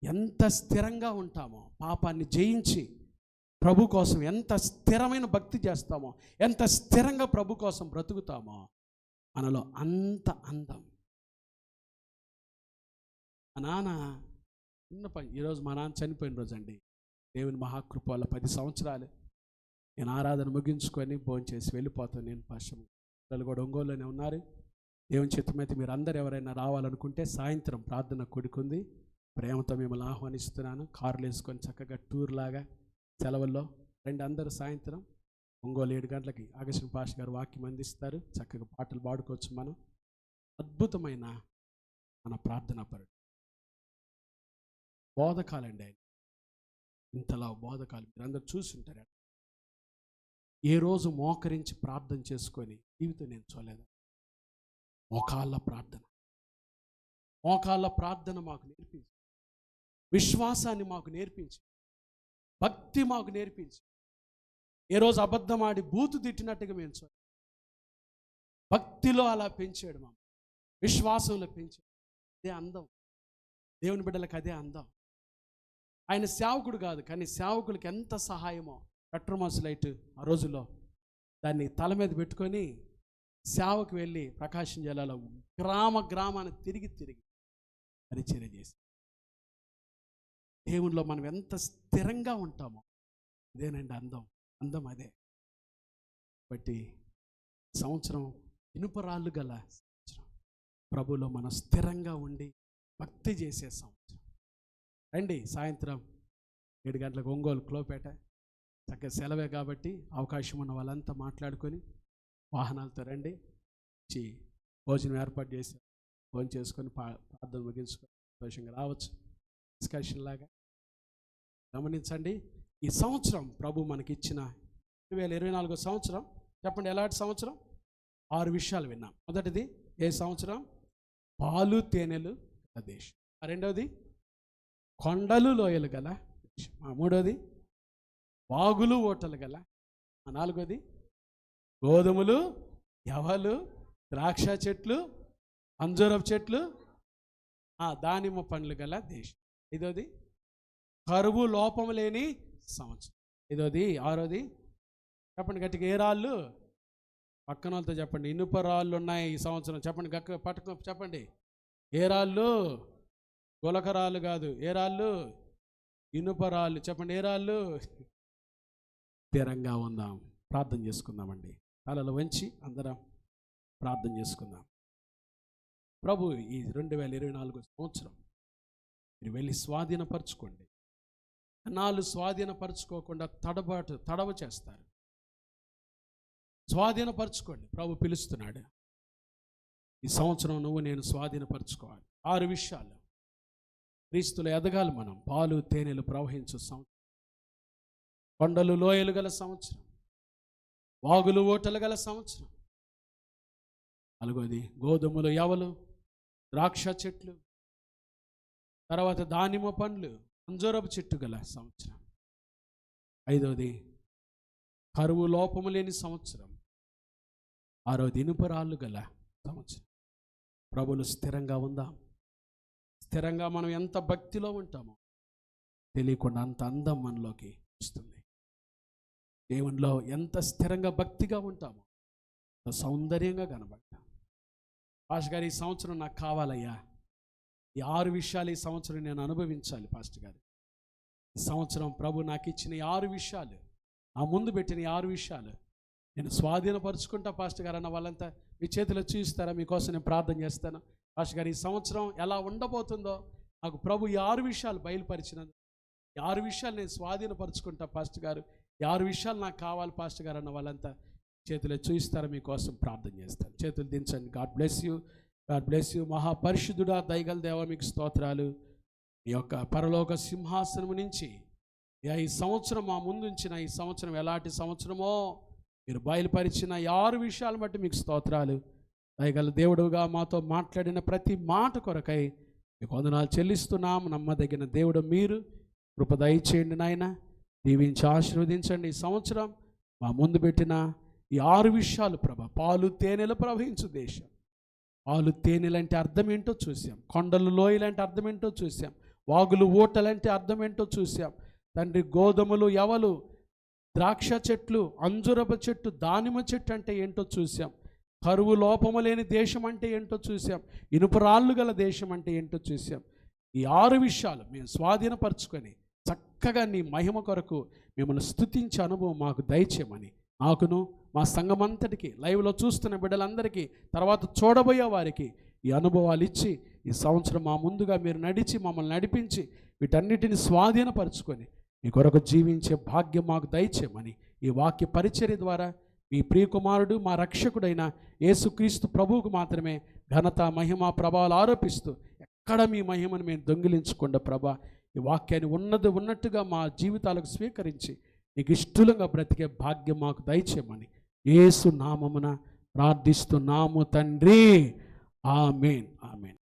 ఎంత స్థిరంగా ఉంటామో, పాపాన్ని జయించి ప్రభు కోసం ఎంత స్థిరమైన భక్తి చేస్తామో, ఎంత స్థిరంగా ప్రభు కోసం బ్రతుకుతామో, మనలో అంత అందం. మా నాన్న ఈరోజు మా నాన్న చనిపోయిన రోజు అండి. దేవుని మహాకృప వల్ల 10 సంవత్సరాలు నేను ఆరాధన ముగించుకొని భోంచేసి వెళ్ళిపోతాను. నేను పాశ్రం పిల్లలు కూడా ఒంగోలులోనే ఉన్నారు. దేవుని చిత్తమైతే మీరు అందరు ఎవరైనా రావాలనుకుంటే సాయంత్రం ప్రార్థన కూడుకుంది. ప్రేమతో మిమ్మల్ని ఆహ్వానిస్తున్నాను. కార్లు వేసుకొని చక్కగా టూర్ లాగా సెలవుల్లో రండి. అందరూ సాయంత్రం ఒంగోలు 7 గంటలకి ఆగస్టు పాష గారు వాక్యం అందిస్తారు. చక్కగా పాటలు పాడుకోవచ్చు. మనం అద్భుతమైన మన ప్రార్థనా పరుడు బోధకాలండి. ఆయన ఇంతలా బోధకాలు మీరందరూ చూసుంటారు. ఏ రోజు మోకరించి ప్రార్థన చేసుకొని జీవితం నేను చూడలేదు. మోకాళ్ళ ప్రార్థన మాకు నేర్పించి, విశ్వాసాన్ని మాకు నేర్పించి, భక్తి మాకు నేర్పించి, ఏ రోజు అబద్ధం ఆడి బూతు తిట్టినట్టుగా మేము చూడాలి. భక్తిలో అలా పెంచాడు, మా విశ్వాసంలో పెంచాడు. అదే అందం. దేవుని బిడ్డలకు అదే అందం. ఆయన సేవకుడు కాదు, కానీ సేవకులకి ఎంత సహాయమో. పెట్రోమాస్ లైట్ ఆ రోజుల్లో దాన్ని తల మీద పెట్టుకొని సేవకు వెళ్ళి ప్రకాశం జిల్లాలో గ్రామాన్ని తిరిగి పరిచర్య చేసి, దేవునిలో మనం ఎంత స్థిరంగా ఉంటామో ఇదేనండి అందం అదే. బట్టి సంవత్సరం ఇనుపరాళ్ళు గల సంవత్సరం, ప్రభులో మనం స్థిరంగా ఉండి భక్తి చేసే సంవత్సరం. రండి, సాయంత్రం 7 గంటలకు ఒంగోలు క్లోపేట. చక్కగా సెలవే కాబట్టి అవకాశం ఉన్న వాళ్ళంతా మాట్లాడుకొని వాహనాలతో రండి. భోజనం ఏర్పాటు చేసి భోజనం చేసుకొని ప్రార్థన ముగించుకొని సంతోషంగా రావచ్చు. డిస్కషన్ లాగా గమనించండి. ఈ సంవత్సరం ప్రభు మనకి ఇచ్చిన 2024 సంవత్సరం. చెప్పండి, ఎలాంటి సంవత్సరం? 6 విషయాలు విన్నాం. మొదటిది ఏ సంవత్సరం? పాలు తేనెలు గల దేశం. రెండవది కొండలు లోయలు గల దేశం. మూడవది వాగులు ఓటలు గల. నాలుగవది గోధుమలు, యవలు, ద్రాక్ష చెట్లు, అంజూరపు చెట్లు, దానిమ్మ పండ్లు గల దేశం. ఐదవది కరువు లోపము లేని సంవత్సరం. ఐదవది. ఆరోది చెప్పండి గట్టిగా, ఏ రాళ్ళు? పక్కన వాళ్ళతో చెప్పండి, ఇనుప రాళ్ళు ఉన్నాయి ఈ సంవత్సరం. చెప్పండి చెప్పండి, ఏ రాళ్ళు? గులక రాళ్ళు కాదు, ఏ రాళ్ళు? ఇనుప రాళ్ళు. చెప్పండి, ఏ రాళ్ళు? స్థిరంగా ఉందాం. ప్రార్థన చేసుకుందామండి. తలలు వంచి అందరం ప్రార్థన చేసుకుందాం. ప్రభు, ఈ 2024 సంవత్సరం మీరు వెళ్ళి స్వాధీనపరచుకోండి. నాలుగు స్వాధీనపరచుకోకుండా తడవ చేస్తారు. స్వాధీనపరచుకోండి. ప్రభు పిలుస్తున్నాడు. ఈ సంవత్సరం నువ్వు నేను స్వాధీనపరచుకోవాలి. 6 విషయాలు. క్రీస్తులో ఎదగాలి మనం. పాలు తేనెలు ప్రవహించు సంవత్సరం, కొండలు లోయలు గల సంవత్సరం, వాగులు ఓటలు గల సంవత్సరం. 4వది గోధుమలు, యవలు, ద్రాక్ష చెట్లు, తర్వాత దానిమ్మ పండ్లు, అంజూరపు చెట్టు గల సంవత్సరం. 5వది కరువు లోపము లేని సంవత్సరం. 6వది ఇనుపరాళ్ళు గల సంవత్సరం. ప్రభువులు స్థిరంగా ఉందాం. స్థిరంగా మనం ఎంత భక్తిలో ఉంటామో తెలియకుండా అంత అందం మనలోకి వస్తుంది. దేవునిలో ఎంత స్థిరంగా భక్తిగా ఉంటామో అంత సౌందర్యంగా కనబడతాం. పాస్టర్ గారు, ఈ సంవత్సరం నాకు కావాలయ్యా, ఈ 6 విషయాలు ఈ సంవత్సరం నేను అనుభవించాలి పాస్టర్ గారు. ఈ సంవత్సరం ప్రభు నాకు ఇచ్చిన ఈ 6 విషయాలు, ఆ ముందు పెట్టిన ఈ 6 విషయాలు నేను స్వాధీనపరుచుకుంటా పాస్టర్ గారు అన్న వాళ్ళంతా మీ చేతిలో చూస్తారా? మీకోసం నేను ప్రార్థన చేస్తాను. పాస్టర్ గారు, ఈ సంవత్సరం ఎలా ఉండబోతుందో నాకు ప్రభు ఈ 6 విషయాలు బయలుపరిచినందుకు, ఈ 6 విషయాలు నేను స్వాధీనపరుచుకుంటా పాస్టర్ గారు, ఈ 6 విషయాలు నాకు కావాలి పాస్టర్ గారు అన్న వాళ్ళంతా చేతిలో చూస్తారా? మీకోసం ప్రార్థన చేస్తాను. చేతులు దించండి. God bless you, God bless you. మహాపరిశుద్ధుడా, దయగల దేవా, మీకు స్తోత్రాలు. ఈ యొక్క పరలోక సింహాసనము నుంచి ఈ సంవత్సరం మా ముందు ఉంచిన ఈ సంవత్సరం ఎలాంటి సంవత్సరమో మీరు బయలుపరిచిన ఈ 6 విషయాలు బట్టి మీకు స్తోత్రాలు. దయగల దేవుడుగా మాతో మాట్లాడిన ప్రతి మాట కొరకై మీకు వందనాలు చెల్లిస్తున్నాము. నమ్మదగిన దేవుడు మీరు. కృప దయచేయండి నాయన, దీవించి ఆశీర్వదించండి. ఈ సంవత్సరం మా ముందు పెట్టిన ఈ 6 విషయాలు ప్రభా, పాలు తేనెలు ప్రవహించు దేశం. పాలు తేనెలంటే అర్థం ఏంటో చూసాం. కొండలు లోయలంటే అర్థం ఏంటో చూసాం. వాగులు ఓటలంటే అర్థం ఏంటో చూసాం. తండ్రి, గోధుమలు, యవలు, ద్రాక్ష చెట్లు, అంజురపు చెట్టు, దానిమ్మ చెట్టు అంటే ఏంటో చూసాం. కరువు లోపము లేని దేశం అంటే ఏంటో చూసాం. ఇనుపరాళ్ళు గల దేశం అంటే ఏంటో చూసాం. ఈ 6 విషయాలు మేము స్వాధీనపరచుకొని చక్కగా నీ మహిమ కొరకు మిమ్మల్ని స్తుతించే అనుభవం మాకు దయచేయమని, నాకును మా సంఘమంతటికి, లైవ్లో చూస్తున్న బిడ్డలందరికీ, తర్వాత చూడబోయే వారికి ఈ అనుభవాలు ఇచ్చి ఈ సంవత్సరం మా ముందుగా మీరు నడిచి మమ్మల్ని నడిపించి వీటన్నిటిని స్వాధీనపరచుకొని మీ కొరకు జీవించే భాగ్యం మాకు దయచేయమని ఈ వాక్య పరిచర్య ద్వారా మీ ప్రియకుమారుడు మా రక్షకుడైన యేసుక్రీస్తు ప్రభువుకు మాత్రమే ఘనత, మహిమ, ప్రభావాలు ఆరోపిస్తూ ఎక్కడ మీ మహిమను మేము దొంగిలించకుండా ప్రభా, ఈ వాక్యాన్ని ఉన్నట్టుగా మా జీవితాలకు స్వీకరించి నీకు ఇష్టంగా బ్రతికే భాగ్యం మాకు దయచేయమని యేసు నామమున ప్రార్థిస్తున్నాము తండ్రి. ఆమేన్, ఆమేన్.